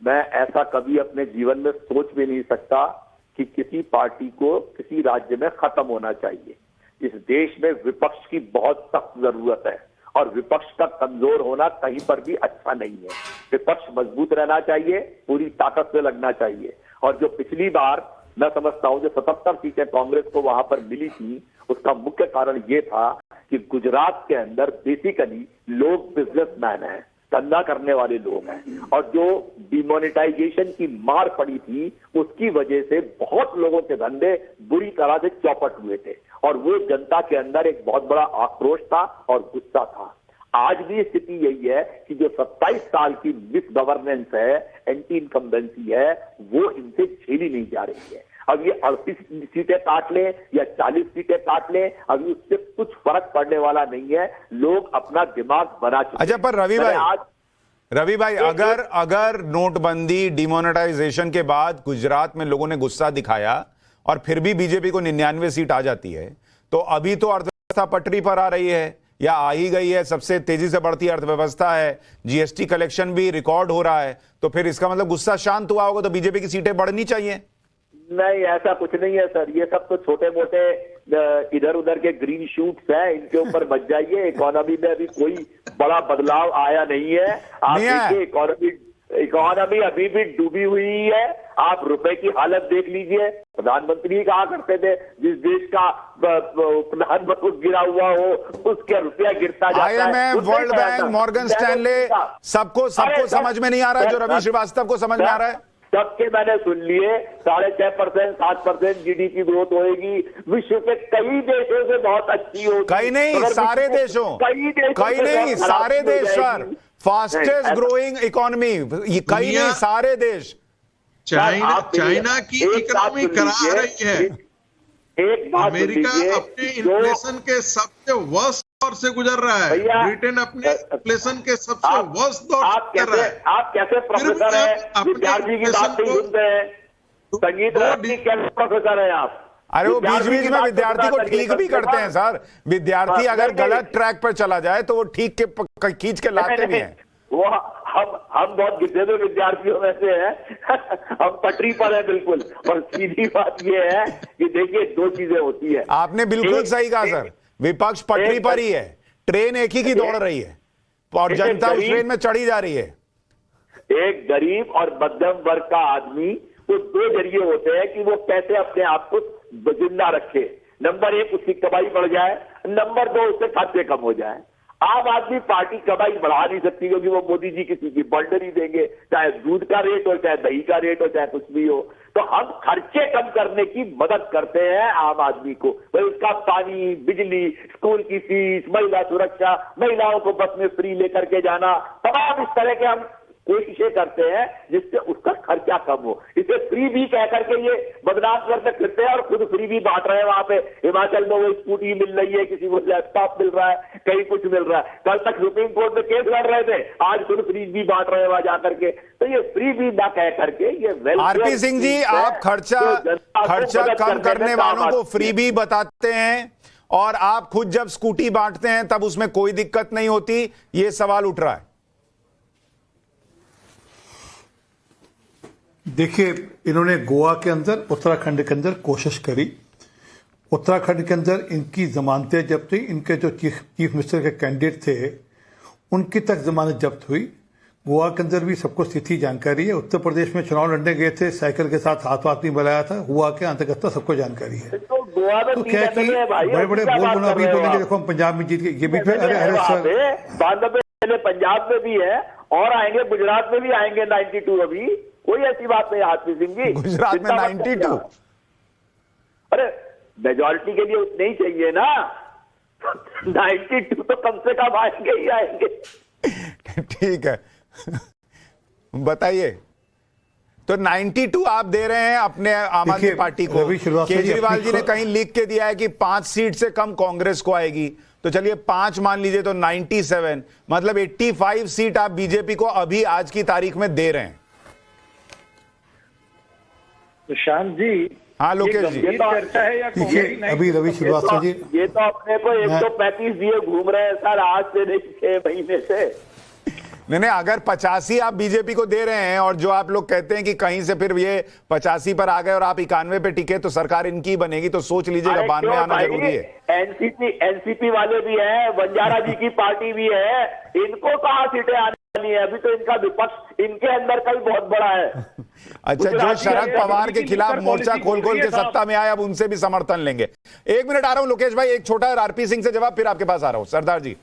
मैं ऐसा कभी अपने जीवन में सोच भी नहीं सकता कि किसी पार्टी को किसी राज्य में खत्म होना चाहिए। इस देश में विपक्ष की बहुत सख्त जरूरत है, और विपक्ष का कमजोर होना कहीं पर भी अच्छा नहीं है। विपक्ष मजबूत रहना चाहिए, पूरी ताकत से लगना चाहिए। और जो पिछली बार मैं समझता हूं जो 77 सीटें कांग्रेस को वहां पर मिली थी, उसका मुख्य कारण ये था कि गुजरात के अंदर बेसिकली लोग बिजनेसमैन हैं, धंधा करने वाले लोग हैं, और जो डिमोनेटाइजेशन की मार पड़ी थी उसकी वजह से बहुत लोगों के धंधे बुरी तरह से चौपट हुए थे, और वो जनता के अंदर एक बहुत बड़ा आक्रोश था और गुस्सा था। आज भी स्थिति यही है कि जो 27 साल की मिस गवर्नेंस है, एंटी इनकम्बेंसी है, वो इनसे झेली नहीं जा रही है। अब ये 38 सीटें काट लें या 40 सीटें काट लें, अभी उससे कुछ फर्क पड़ने वाला नहीं है। लोग अपना दिमाग बना चुके हैं। अच्छा, पर रवि भाई, अगर नोटबंदी, डिमोनेटाइजेशन के बाद गुजरात में लोगों ने गुस्सा दिखाया और फिर भी बीजेपी को 99 सीट आ जाती है, तो अभी तो अर्थव्यवस्था पटरी पर आ रही है, या आ ही गई है, सबसे तेजी से बढ़ती अर्थव्यवस्था है, जीएसटी कलेक्शन भी रिकॉर्ड हो रहा है, तो फिर इसका मतलब गुस्सा शांत हुआ होगा, तो बीजेपी की सीटें बढ़नी चाहिए। नहीं, ऐसा कुछ नहीं है सर, ये सब तो छोटे मोटे इधर उधर के ग्रीन शूट्स हैं, इनके ऊपर बच जाइए। इकोनॉमी में अभी कोई बड़ा बदलाव आया नहीं है। आप देखिए इकोनॉमी अभी भी डूबी हुई है। आप रुपए की हालत देख लीजिए। प्रधानमंत्री कहा करते थे जिस देश का प्रधानमंत्री गिरा हुआ हो उसके रुपया गिरता जाता है। IMF, world bank, Morgan Stanley, सबको समझ में नहीं आ रहा है जो रवि श्रीवास्तव को समझ में आ रहा है। सबके मैंने सुन लिए। 6.5%, 7% जीडीपी ग्रोथ होएगी। विश्व के कई देशों से बहुत अच्छी होगी। कई नहीं, सारे देशों, कई नहीं, सारे देश सर, फास्टेस्ट ग्रोइंग इकोनॉमी, कई नहीं, सारे देश। चाइना की इकोनॉमी करा रही है। एक बात अमेरिका अपने इन्फ्लेशन के सबसे वर्स्ट दौर से गुजर रहा है। ब्रिटेन अपने इन्फ्लेशन के सबसे वर्स्ट दौर से गुजर रहा है। आप कैसे प्रोफेसर हैं, विद्यार्थी की बात नहीं सुनते हैं? संगीत कैसे प्रोफेसर हैं आप? अरे वो बीच बीच में विद्यार्थी को ठीक भी करते हैं सर। विद्यार्थी अगर गलत ट्रैक पर चला जाए तो वो ठीक के खींच के लाते भी हैं। वो हम बहुत गिद्धे हुए विद्यार्थियों में से हैं। हम पटरी पर है बिल्कुल। और सीधी बात ये है कि देखिए, दो चीजें होती है। आपने बिल्कुल सही कहा सर, विपक्ष पटरी पर ही है, ट्रेन एक ही की दौड़ रही है और जनता उस ट्रेन में चढ़ी जा रही है। एक गरीब और मध्यम वर्ग का आदमी, तो दो जरिए होते हैं कि वो कैसे अपने आप को जिंदा रखे। नंबर 1, उसकी कमाई बढ़ जाए। नंबर 2, उससे खर्चे कम हो जाए। आम आदमी पार्टी कमाई बढ़ा नहीं सकती क्योंकि वो मोदी जी किसी की बंड नहीं देंगे, चाहे दूध का रेट हो, चाहे दही का रेट हो, चाहे कुछ भी हो। तो हम खर्चे कम करने की मदद करते हैं आम आदमी को। भाई उसका पानी, बिजली, स्कूल की फीस, महिला सुरक्षा, महिलाओं को बस में फ्री लेकर के जाना, तमाम इस तरह के हम कोशिशें करते हैं जिससे उसका खर्चा कम हो। इसे फ्री भी कह करके ये बदनाम करते फिरते हैं और खुद फ्री भी बांट रहे हैं। वहां पे हिमाचल में वो स्कूटी मिल रही है, किसी को लैपटॉप मिल रहा है, कहीं कुछ मिल रहा है। कल तक सुप्रीम कोर्ट में केस लड़ रहे थे, आज खुद फ्री भी बांट रहे हैं वहां जाकर के। तो ये फ्री भी ना कह करके ये आरपी सिंह जी, आप खर्चा कम करने वालों को फ्री भी बताते हैं और आप खुद जब स्कूटी बांटते हैं तब उसमें कोई दिक्कत नहीं होती, ये सवाल उठ रहा है। देखिए, इन्होंने गोवा के अंदर, उत्तराखंड के अंदर कोशिश करी। उत्तराखंड के अंदर इनकी जमानतें जब्त हुई। इनके जो चीफ मिनिस्टर के कैंडिडेट थे उनकी तक जमानत जब्त हुई। गोवा के अंदर भी सबको स्थिति जानकारी है। उत्तर प्रदेश में चुनाव लड़ने गए थे, साइकिल के साथ हाथ नहीं मिलाया था, हुआ के अंतर्गत सबको जानकारी है। तो क्या कि बड़े बड़े बोल अभी बोलेंगे देखो हम पंजाब में जीत गए, ये भी फिर अरे सर पंजाब में भी है और आएंगे, गुजरात में भी आएंगे 92। अभी कोई ऐसी बात नहीं आरपी सिंह जी। गुजरात में 92, अरे मेजॉरिटी के लिए उतने ही चाहिए ना। 92 तो कम से कम आएंगे ही आएंगे। ठीक है, बताइए। तो 92 आप दे रहे हैं अपने आम आदमी पार्टी को। केजरीवाल जी ने कहीं लिख के दिया है कि 5 सीट से कम कांग्रेस को आएगी, तो चलिए 5 मान लीजिए तो 97, मतलब 85 सीट आप बीजेपी को अभी आज की तारीख में दे रहे हैं। सुशांत जी, हाँ लोकेश जी, चर्चा है या अभी रवि श्रीवास्तव जी ये तो अपने को 135 दिए घूम रहे हैं सर, आज से नहीं 6 महीने से। नहीं, अगर 85 आप बीजेपी को दे रहे हैं और जो आप लोग कहते हैं कि कहीं से फिर ये 85 पर आ गए और आप 91 पे टिके तो सरकार इनकी बनेगी, तो सोच लीजिएगा 92 आना जरूरी है। एनसीपी वाले भी हैं, बंजारा जी की पार्टी भी है, इनको कहां सीटें आने वाली है? अभी तो इनका विपक्ष इनके अंदर का भी बहुत बड़ा है। अच्छा, जो शरद पवार के खिलाफ मोर्चा खोल खोल के सत्ता में आए, अब उनसे भी समर्थन लेंगे। 1 मिनट आ रहा हूं लोकेश भाई, एक छोटा आरपी सिंह से जवाब, फिर आपके पास आ रहा हूं। सरदार जी,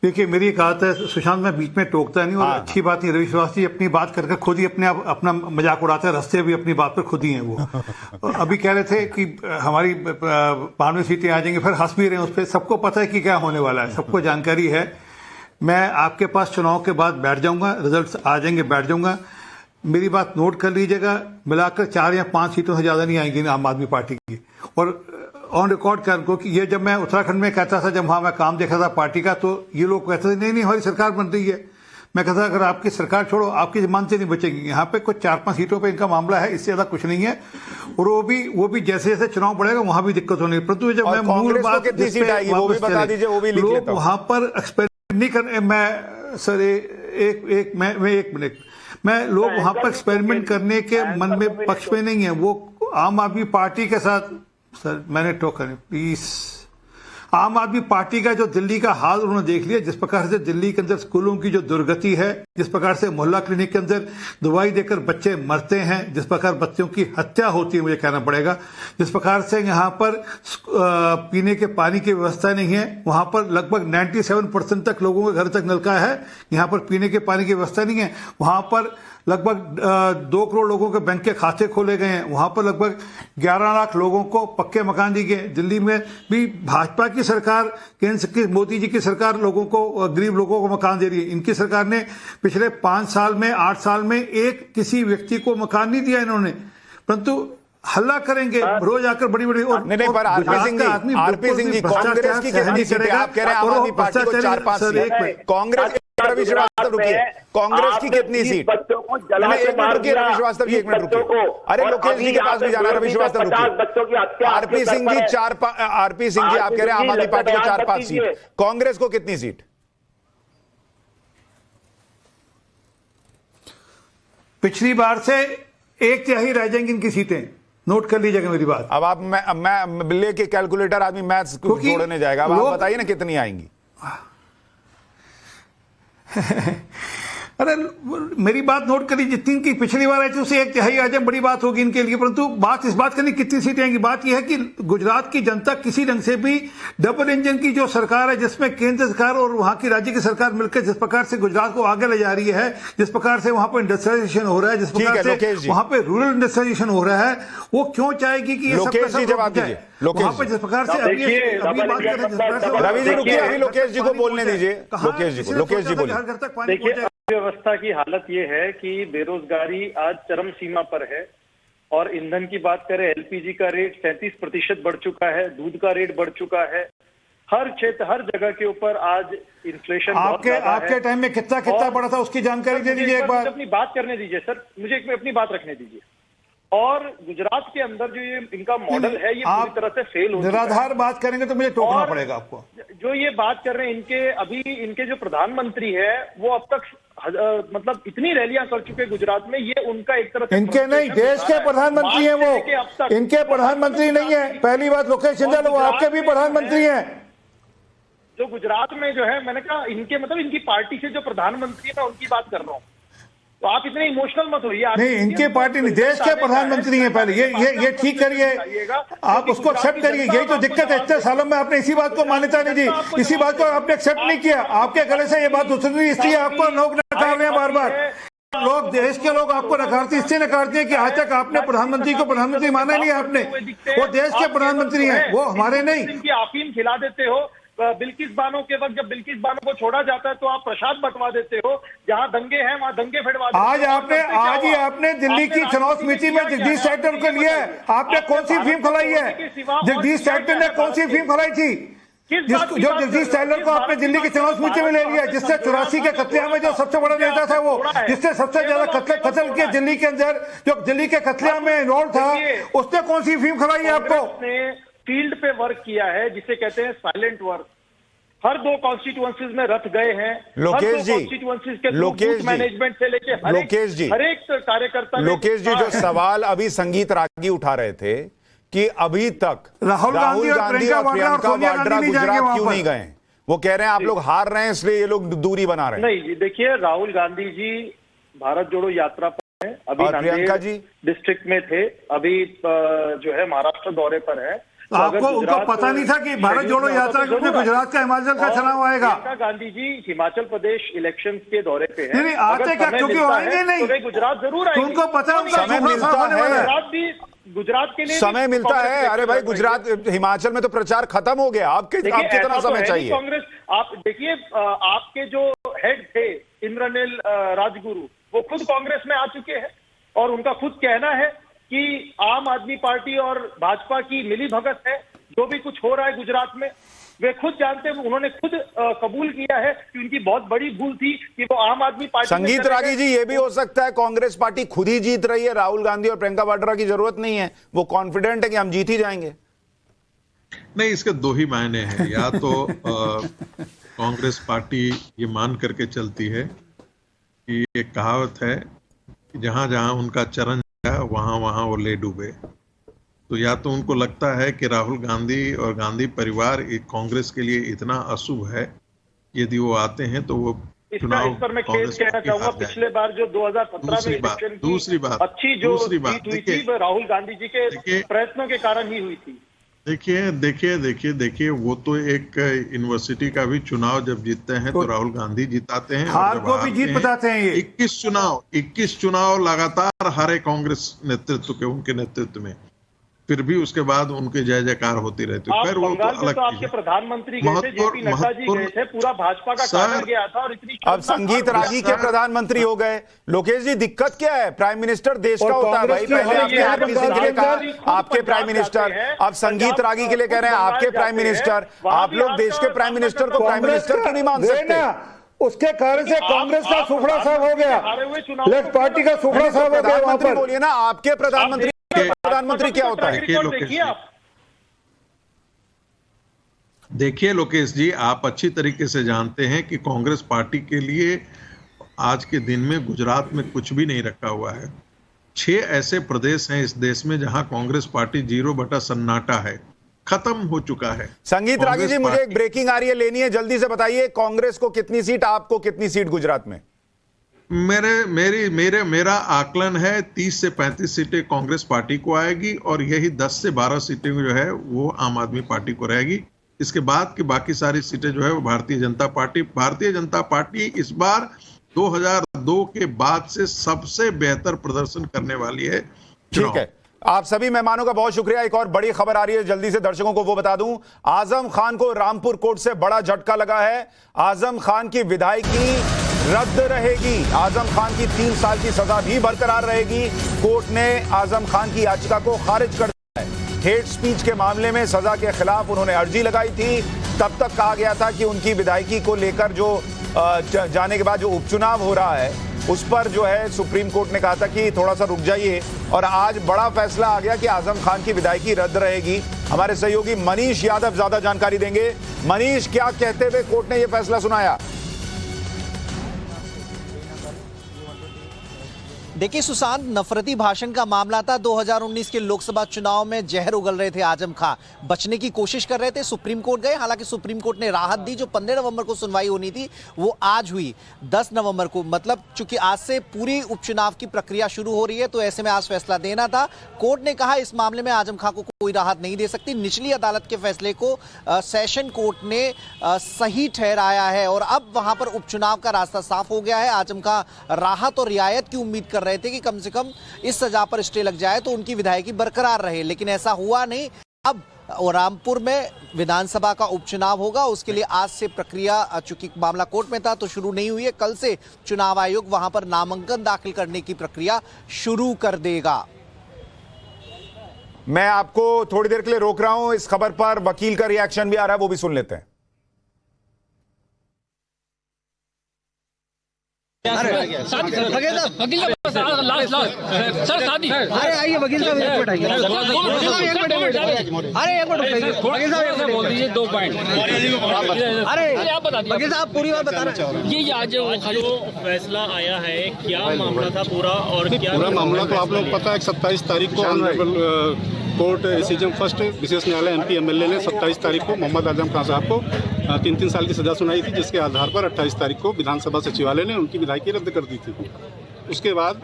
देखिए, मेरी एक आदत है सुशांत, मैं बीच में टोकता नहीं और अच्छी बात नहीं। रवि श्रीवास्तव जी अपनी बात करके खुद ही अपना मजाक उड़ाते हैं, रस्ते भी अपनी बात पर खुद ही हैं वो। अभी कह रहे थे कि हमारी 92 सीटें आ जाएंगी, फिर हंस भी रहे हैं उस पर। सबको पता है कि क्या होने वाला है, सबको जानकारी है। मैं आपके पास चुनाव के बाद बैठ जाऊंगा, रिजल्ट आ जाएंगे, बैठ जाऊंगा। मेरी बात नोट कर लीजिएगा, मिलाकर 4 या 5 सीटों से ज्यादा नहीं आएंगी आम आदमी पार्टी की। और ऑन रिकॉर्ड कर को कि ये जब मैं उत्तराखंड में कहता था, जब वहां मैं काम देखा था पार्टी का, तो ये लोग कहते थे नहीं हमारी सरकार बन रही है। मैं कहता अगर आपकी सरकार छोड़ो, आपकी जमानतें नहीं बचेंगी। यहाँ पे कुछ 4-5 सीटों पे इनका मामला है, इससे ज्यादा कुछ नहीं है। और वो भी जैसे जैसे चुनाव बढ़ेगा वहां भी दिक्कत होनी है। परंतु जब और मैं मूल कांग्रेस को बात कितनी सीट आएगी वो भी बता दीजिए, वो भी लिख लेता हूं। वहां पर एक्सपेरिमेंट नहीं करने, मैं सर एक मिनट, मैं लोग वहां पर एक्सपेरिमेंट करने के मन में पक्ष में नहीं है। वो आम आदमी पार्टी के साथ, सर मैंने टोकन प्लीज, आम आदमी पार्टी का जो दिल्ली का हाल उन्होंने देख लिया, जिस प्रकार से दिल्ली के अंदर स्कूलों की जो दुर्गति है, जिस प्रकार से मोहल्ला क्लिनिक के अंदर दवाई देकर बच्चे मरते हैं, जिस प्रकार बच्चों की हत्या होती है, मुझे कहना पड़ेगा, जिस प्रकार से यहाँ पर पीने के पानी की व्यवस्था नहीं है, वहां पर लगभग 97% तक लोगों के घर तक नलका है, यहाँ पर पीने के पानी की व्यवस्था नहीं है, वहां पर लगभग 2 करोड़ लोगों के बैंक के खाते खोले गए हैं, वहां पर लगभग 11 लाख लोगों को पक्के मकान दिए गए। दिल्ली में भी भाजपा की सरकार, केंद्र की मोदी जी की सरकार लोगों को, गरीब लोगों को मकान दे रही है। इनकी सरकार ने पिछले 5 साल में, 8 साल में एक किसी व्यक्ति को मकान नहीं दिया इन्होंने, परंतु हल्ला करेंगे रोज आकर बड़ी और नहीं पर आरपी सिंह जी कांग्रेस की कितनी सीटें, आप कह रहे हैं आम आदमी पार्टी को 4-5 सीट, कांग्रेस रवि श्रीवास्तव रुकिए, कांग्रेस की कितनी सीट? एक मिनट रुकिए रवि श्रीवास्तव जी, 1 मिनट रुकिए। अरे लोकेश जी के पास भी जाना, रवि श्रीवास्तव रुकिए। आरपी सिंह जी आप कह रहे हैं आम आदमी पार्टी को 4-5 सीट, कांग्रेस को कितनी सीट? पिछली बार से 1/3 रह जाएंगी इनकी सीटें, नोट कर लीजिएगा मेरी बात। अब आप मैं लेके कैलकुलेटर आदमी मैथ्स जोड़ने जाएगा, अब आप बताइए ना कितनी आएंगी। अरे मेरी बात नोट करिए, जितनी की पिछली बार आई थी उसे 1/3 आ जाए, बड़ी बात होगी इनके लिए। परंतु बात इस बात करनी कितनी सीटें आएंगी, बात यह है कि गुजरात की जनता किसी ढंग से भी डबल इंजन की जो सरकार है, जिसमें केंद्र सरकार और वहां की राज्य की सरकार मिलकर जिस प्रकार से गुजरात को आगे ले जा रही है, जिस प्रकार से वहां पर इंडस्ट्रियलाइजेशन हो रहा है, जिस प्रकार से वहां पर रूरल इंडस्ट्रियलाइजेशन हो रहा है, वो क्यों चाहेगी कि ये सब जवाब दीजिए। वहां पर जिस प्रकार से अभी बात कर रहे हैं, रवि जी रुकिए, अभी लोकेश जी को बोलने दीजिए। लोकेश जी बोलिए। घर तक पानी पहुंचे। व्यवस्था की हालत ये है कि बेरोजगारी आज चरम सीमा पर है, और ईंधन की बात करें, एलपीजी का रेट 37% बढ़ चुका है, दूध का रेट बढ़ चुका है, हर क्षेत्र हर जगह के ऊपर आज इन्फ्लेशन आपके टाइम में कितना बढ़ा था, उसकी जानकारी दे दीजिए एक बार। अपनी बात करने दीजिए सर, मुझे अपनी बात रखने दीजिए। और गुजरात के अंदर जो ये इनका मॉडल है, ये पूरी तरह से फेल हो चुका है। निराधार बात करेंगे तो मुझे टोकना पड़ेगा आपको। जो ये बात कर रहे हैं इनके जो प्रधानमंत्री है, वो अब तक मतलब इतनी रैलियां कर चुके गुजरात में, ये उनका एक तरह से इनके नहीं, देश के प्रधानमंत्री हैं वो, इनके प्रधानमंत्री नहीं है। पहली बात लोकेश सिंधिया, वो आपके भी प्रधानमंत्री हैं। जो गुजरात में जो है, मैंने कहा इनके मतलब इनकी पार्टी से जो प्रधानमंत्री है, मैं उनकी बात कर रहा हूँ, तो आप इतने इमोशनल मत होइए। नहीं, इनके पार्टी नहीं, देश के प्रधानमंत्री हैं। पहले ये ठीक करिए, आप उसको एक्सेप्ट करिए। यही तो दिक्कत है, इतने सालों में आपने इसी बात को मान्यता नहीं दी, इसी बात को आपने एक्सेप्ट नहीं किया। आपके गले से ये बात उतर रही, इसलिए आपको लोग नकार रहे हैं बार बार। लोग, देश के लोग आपको नकारते, इससे नकारते हैं कि आज तक आपने प्रधानमंत्री को प्रधानमंत्री माना नहीं आपने। वो देश के प्रधानमंत्री हैं, वो हमारे नहीं। इनकी अफीम खिला देते हो। बिल्किस बानो के वक्त जब बिल्किस बानो को छोड़ा जाता है तो आप प्रसाद बंटवा देते हो, जहां दंगे हैं वहां दंगे फड़वा देते हो। आज ही आपने दिल्ली की चुनाव समिति में जगदीश शेट्टर को लिया है, आपने कौन सी फिल्म खिलाई है? जगदीश शेट्टर ने कौन सी फिल्म खिलाई थी? जो जगदीश शेट्टर को आपने दिल्ली की चुनाव समिति में ले लिया, जिससे 84 के कत्लेआम में जो सबसे बड़ा नेता था वो, जिससे सबसे ज्यादा कत्ल किया दिल्ली के अंदर, जो दिल्ली के कत्लेआम में इन्वॉल्व था, उसने कौन सी फिल्म खिलाई है आपको? फील्ड पे वर्क किया है, जिसे कहते हैं साइलेंट वर्क। हर 2 कॉन्स्टिट्यूएंसीज में रथ गए हैं। लोकेश जी, कॉन्स्टिट्यूएंसीज के मैनेजमेंट से लेके हर एक कार्यकर्ता। लोकेश जी, जो सवाल अभी संगीत रागी उठा रहे थे कि अभी तक राहुल गांधी और प्रियंका वाड्रा गुजरात क्यों नहीं गए, वो कह रहे हैं आप लोग हार रहे हैं इसलिए ये लोग दूरी बना रहे हैं। नहीं जी, देखिए राहुल गांधी जी भारत जोड़ो यात्रा पर है, अभी प्रियंका जी डिस्ट्रिक्ट में थे, अभी जो है महाराष्ट्र दौरे पर है। आपको उनको पता नहीं था कि भारत जोड़ो यात्रा में गुजरात का, हिमाचल का चुनाव आएगा? प्रियंका गांधी जी हिमाचल प्रदेश इलेक्शन के दौरे पे हैं। नहीं आते क्या, क्योंकि आएंगे नहीं, तो गुजरात जरूर आएंगे। उनको पता है, समय मिलता है, गुजरात के लिए समय मिलता है। अरे भाई, गुजरात हिमाचल में तो प्रचार खत्म हो गया, आपके कितना समय चाहिए? कांग्रेस, आप देखिए, आपके जो हेड थे इंद्रनील राजगुरु, वो खुद कांग्रेस में आ चुके हैं, और उनका खुद कहना है कि आम आदमी पार्टी और भाजपा की मिली भगत है, जो भी कुछ हो रहा है गुजरात में। वे खुद जानते हैं, उन्होंने खुद कबूल किया है कि उनकी बहुत बड़ी भूल थी कि वो आम आदमी पार्टी में संगीत चले रागी गए। जी, ये भी हो सकता है कांग्रेस पार्टी खुद ही जीत रही है, राहुल गांधी और प्रियंका वाड्रा की जरूरत नहीं है, वो कॉन्फिडेंट है कि हम जीत ही जाएंगे। नहीं, इसके दो ही मायने हैं। या तो कांग्रेस पार्टी ये मान करके चलती है कि एक कहावत है कि जहां जहां उनका चरण है वहां वहां वो ले डूबे। तो या तो उनको लगता है कि राहुल गांधी और गांधी परिवार कांग्रेस के लिए इतना अशुभ है, यदि वो आते हैं तो वो इस चुनाव पर मैं कांग्रेस कहना पार्टी चाहूंगा, हार जाए। पिछले बार जो 2017 में इलेक्शन की दूसरी बात अच्छी जो जीत हुई थी, देखिए, वो राहुल गांधी जी के देखिए, प्रयत्नों के कारण ही हुई थी। देखिए वो तो एक यूनिवर्सिटी का भी चुनाव जब जीतते हैं तो राहुल गांधी जिताते हैं। हार को भी जीत बताते हैं ये। 21 चुनाव लगातार हारे कांग्रेस नेतृत्व के, उनके नेतृत्व में, फिर भी उसके बाद उनके जय जयकार होती रहती है। आप खैर वो तो बंगाल में अलग तो आपके चीज है। प्रधानमंत्री गए थे, जेपी नड्डा जी गए थे, पूरा भाजपा का कांग्रेस गया था और इतनी अब संगीत रागी के प्रधानमंत्री हो गए। लोकेश जी, दिक्कत क्या है? प्राइम मिनिस्टर देश का होता है भाई। पहले आपने आरपी सिंह के लिए कहा आपके प्राइम मिनिस्टर, अब संगीत रागी के लिए कह रहे हैं आपके प्राइम मिनिस्टर। आप लोग देश के प्राइम मिनिस्टर को प्राइम मिनिस्टर क्यों नहीं मान सकते? उसके कारण से कांग्रेस का सुफड़ा साफ हो गया, लेफ्ट पार्टी का सुफड़ा साफ हो गया। वहां प्रधानमंत्री पर बोलिए ना, आपके प्रधानमंत्री क्या होता है? देखिए लोकेश जी, आप अच्छी तरीके से जानते हैं कि कांग्रेस पार्टी के लिए आज के दिन में गुजरात में कुछ भी नहीं रखा हुआ है। 6 ऐसे प्रदेश हैं इस देश में जहां कांग्रेस पार्टी 0 सन्नाटा है, खत्म हो चुका है। संगीत रागी जी, मुझे एक ब्रेकिंग आ रही है, लेनी है, जल्दी से बताइए। कांग्रेस को कितनी सीट, आपको कितनी सीट गुजरात में? मेरा आकलन है 30 से 35 सीटें कांग्रेस पार्टी को आएगी और यही 10 से 12 सीटें जो है वो आम आदमी पार्टी को रहेगी। इसके बाद की बाकी सारी सीटें जो है वो भारतीय जनता पार्टी इस बार 2002 के बाद से सबसे बेहतर प्रदर्शन करने वाली है। ठीक है, आप सभी मेहमानों का बहुत शुक्रिया। एक और बड़ी खबर आ रही है, जल्दी से दर्शकों को वो बता दूं। आजम खान को रामपुर कोर्ट से बड़ा झटका लगा है। आजम खान की विधायकी रद्द रहेगी। आजम खान की 3 साल की सजा भी बरकरार रहेगी। कोर्ट ने आजम खान की याचिका को खारिज कर दिया है। हेट स्पीच के मामले में सजा के खिलाफ उन्होंने अर्जी लगाई थी। तब तक कहा गया था कि उनकी विधायकी को लेकर जो जाने के बाद जो उपचुनाव हो रहा है उस पर जो है सुप्रीम कोर्ट ने कहा था कि थोड़ा सा रुक जाइए, और आज बड़ा फैसला आ गया कि आजम खान की विधायकी रद्द रहेगी। हमारे सहयोगी मनीष यादव ज्यादा जानकारी देंगे। मनीष, क्या कहते हुए कोर्ट ने यह फैसला सुनाया? देखिए सुशांत, नफरती भाषण का मामला था। 2019 के लोकसभा चुनाव में जहर उगल रहे थे आजम खां, बचने की कोशिश कर रहे थे, सुप्रीम कोर्ट गए। हालांकि सुप्रीम कोर्ट ने राहत दी। जो 15 नवंबर को सुनवाई होनी थी वो आज हुई 10 नवंबर को। मतलब चूंकि आज से पूरी उपचुनाव की प्रक्रिया शुरू हो रही है तो ऐसे में आज फैसला देना था। कोर्ट ने कहा इस मामले में आजम खां को कोई राहत नहीं दे सकती। निचली अदालत के फैसले को सेशन कोर्ट ने सही ठहराया है और अब वहां पर उपचुनाव का रास्ता साफ हो गया है। आजम खां राहत और रियायत की उम्मीद कर रहे थे कि कम से कम इस सजा पर स्टे लग जाए तो उनकी विधायकी बरकरार रहे, लेकिन ऐसा हुआ नहीं। अब रामपुर में विधानसभा का उपचुनाव होगा, उसके लिए आज से प्रक्रिया, चूंकि मामला कोर्ट में था तो शुरू नहीं हुई है। कल से चुनाव आयोग वहां पर नामांकन दाखिल करने की प्रक्रिया शुरू कर देगा। मैं आपको थोड़ी देर के लिए रोक रहा हूं। इस खबर पर वकील का रिएक्शन भी आ रहा है, वो भी सुन लेते हैं। अरे आइए वकील साहब, एक मिनट आइए। अरे एक मिनट वकील साहब बोल दीजिए 2 पॉइंट। अरे आप बता दीजिए, वकील साहब पूरी बात बताना चाह रहे हैं। ये आज जो फैसला आया है क्या मामला था पूरा, और क्या पूरा मामला तो आप लोग पता है 27 तारीख को ऑनरेबल कोर्ट एसीजम फर्स्ट विशेष न्यायालय एमपी एमएलए ने 27 तारीख को मोहम्मद आजम खान साहब को 3 साल की सजा सुनाई थी, जिसके आधार पर 28 तारीख को विधानसभा सचिवालय ने उनकी विधायकी रद्द कर दी थी। उसके बाद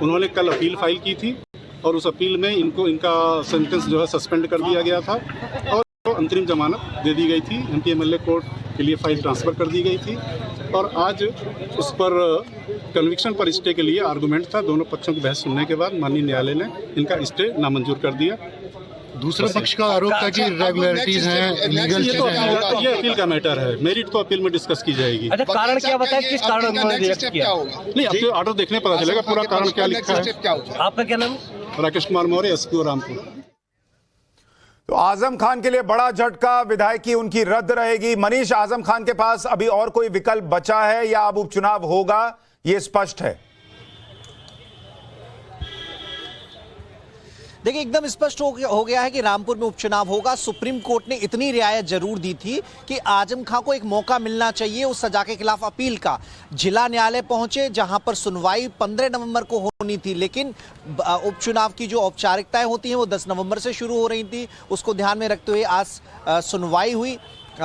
उन्होंने कल अपील फाइल की थी और उस अपील में इनका सेंटेंस जो है सस्पेंड कर दिया गया था और अंतरिम जमानत दे दी गई थी। एमपी एमएलए कोर्ट के लिए फाइल ट्रांसफ़र कर दी गई थी और आज उस पर कन्विक्शन पर स्टे के लिए आर्गूमेंट था। दोनों पक्षों की बहस सुनने के बाद माननीय न्यायालय ने इनका स्टे नामंजूर कर दिया। दूसरे पक्ष का आरोप था कि इरेगुलरिटीज हैं, लीगल चीजें हैं। ये अपील का मैटर है, मेरिट तो अपील में डिस्कस की जाएगी। अच्छा, कारण क्या बताया, किस कारण उन्होंने रिजेक्ट किया? नहीं, अब तो ऑर्डर देखने पता चलेगा पूरा कारण क्या लिखा है। आपका क्या नाम? राकेश कुमार मौर्य, एसपीओ रामपुर। तो आजम खान के लिए बड़ा झटका, विधायकी उनकी रद्द रहेगी। मनीष, आजम खान के पास अभी और कोई विकल्प बचा है या अब उपचुनाव होगा, यह स्पष्ट है? देखिए, एकदम स्पष्ट हो गया है कि रामपुर में उपचुनाव होगा। सुप्रीम कोर्ट ने इतनी रियायत जरूर दी थी कि आजम खां को एक मौका मिलना चाहिए उस सजा के खिलाफ अपील का। जिला न्यायालय पहुंचे जहां पर सुनवाई 15 नवंबर को होनी थी, लेकिन उपचुनाव की जो औपचारिकताएं होती हैं वो 10 नवंबर से शुरू हो रही थी। उसको ध्यान में रखते हुए आज सुनवाई हुई।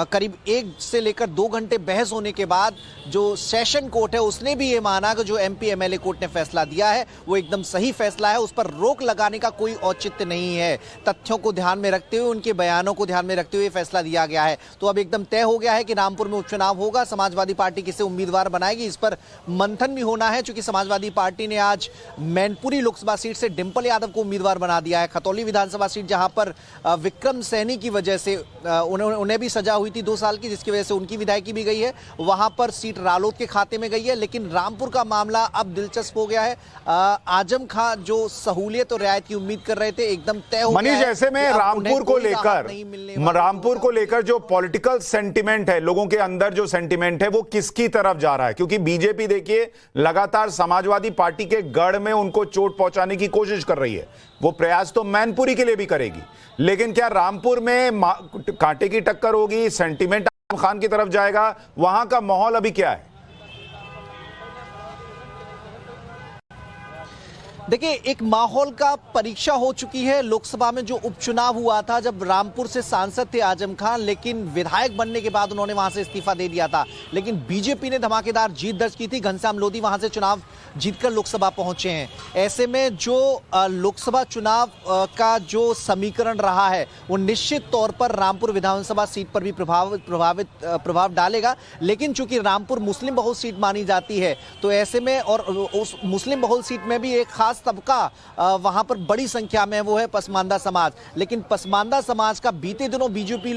करीब 1 से लेकर 2 घंटे बहस होने के बाद जो सेशन कोर्ट है उसने भी ये माना कि जो एमपी एमएलए कोर्ट ने फैसला दिया है वो एकदम सही फैसला है, उस पर रोक लगाने का कोई औचित्य नहीं है। तथ्यों को ध्यान में रखते हुए, उनके बयानों को ध्यान में रखते हुए फैसला दिया गया है। तो अब एकदम तय हो गया है कि रामपुर में उपचुनाव होगा। समाजवादी पार्टी किसे उम्मीदवार बनाएगी इस पर मंथन भी होना है, चूंकि समाजवादी पार्टी ने आज मैनपुरी लोकसभा सीट से डिंपल यादव को उम्मीदवार बना दिया है। खतौली विधानसभा सीट जहां पर विक्रम सैनी की वजह से उन्हें भी सजा हुई थी 2 साल की, जिसकी वजह से उनकी विधायकी भी गई है, वहां पर सीट रालोद के खाते में गई है। लेकिन रामपुर का मामला अब दिलचस्प हो गया है। आजम खान जो सहूलियत और रियायत की उम्मीद कर रहे थे एकदम तय हो गया है। मनीष, ऐसे में रामपुर को लेकर जो पॉलिटिकल सेंटिमेंट है, लोगों के अंदर जो सेंटिमेंट है वो किसकी तरफ जा रहा है? क्योंकि बीजेपी देखिए लगातार समाजवादी पार्टी के गढ़ में उनको चोट पहुंचाने की कोशिश कर रही है। वो प्रयास तो मैनपुरी के लिए भी करेगी, लेकिन क्या रामपुर में कांटे की टक्कर होगी? सेंटिमेंट आजम खान की तरफ जाएगा? वहां का माहौल अभी क्या है? देखिए, एक माहौल का परीक्षा हो चुकी है। लोकसभा में जो उपचुनाव हुआ था, जब रामपुर से सांसद थे आजम खान, लेकिन विधायक बनने के बाद उन्होंने वहां से इस्तीफा दे दिया था। लेकिन बीजेपी ने धमाकेदार जीत दर्ज की थी। घनश्याम लोधी वहां से चुनाव जीतकर लोकसभा पहुंचे हैं। ऐसे में जो लोकसभा चुनाव का जो समीकरण रहा है वो निश्चित तौर पर रामपुर विधानसभा सीट पर भी प्रभाव डालेगा। लेकिन चूंकि रामपुर मुस्लिम बहुल सीट मानी जाती है, तो ऐसे में और उस मुस्लिम बहुल सीट में भी एक खास तबका वहां पर बड़ी संख्या में वो है पसमानदा समाज। लेकिन पसमानदा समाज का बीते दिनों बीजेपी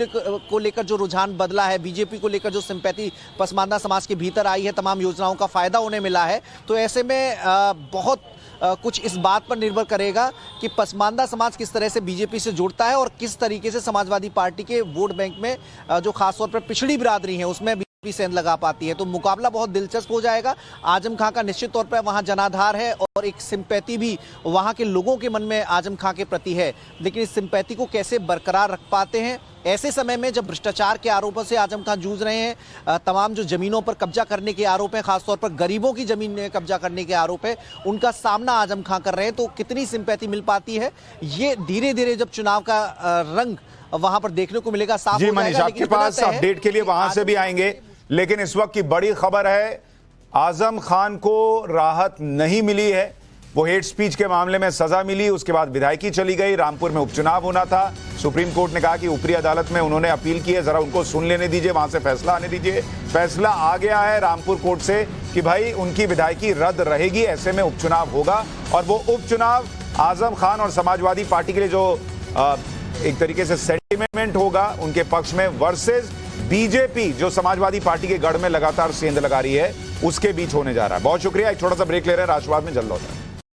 को लेकर जो रुझान बदला है, बीजेपी को लेकर जो सिंपैथी पसमानदा समाज के भीतर आई है, तमाम योजनाओं का फायदा उन्हें मिला है। तो ऐसे में बहुत कुछ इस बात पर निर्भर करेगा कि पसमानदा समाज किस तरह से बीजेपी से जुड़ता है और किस तरीके से समाजवादी पार्टी के वोट बैंक में जो खासतौर पर पिछड़ी बिरादरी है उसमें भी सेंध लगा पाती है। तो मुकाबला बहुत दिलचस्प हो जाएगा। आजम खां का निश्चित तौर पर वहां जनाधार है और एक सिंपैथी भी वहां के लोगों के मन में आजम खां के प्रति है। लेकिन इस सिंपैथी को कैसे बरकरार रख पाते हैं ऐसे समय में जब भ्रष्टाचार के आरोपों से आजम खां जूझ रहे हैं, तमाम जो जमीनों पर कब्जा करने के आरोप हैं, खासतौर पर गरीबों की जमीन में कब्जा करने के आरोप है, उनका सामना आजम खां कर रहे हैं। तो कितनी सिंपैथी मिल पाती है ये धीरे धीरे जब चुनाव का रंग वहां पर देखने को मिलेगा, साफ हो जाएगा। मनीष, आपके पास अपडेट के लिए वहां से भी आएंगे, लेकिन इस वक्त की बड़ी खबर है आजम खान को राहत नहीं मिली है। वो हेट स्पीच के मामले में सजा मिली, उसके बाद विधायकी चली गई। रामपुर में उपचुनाव होना था। सुप्रीम कोर्ट ने कहा कि ऊपरी अदालत में उन्होंने अपील की है, जरा उनको सुन लेने दीजिए, वहां से फैसला आने दीजिए। फैसला आ गया है रामपुर कोर्ट से कि भाई उनकी विधायकी रद्द रहेगी, ऐसे में उपचुनाव होगा। और वो उपचुनाव आजम खान और समाजवादी पार्टी के लिए जो एक तरीके से सेंटिमेंट होगा उनके पक्ष में, वर्सेस बीजेपी जो समाजवादी पार्टी के गढ़ में लगातार सेंध लगा रही है, उसके बीच होने जा रहा है। बहुत शुक्रिया। एक छोटा सा ब्रेक ले रहे हैं, राष्ट्रवाद में जल्द लौटा है।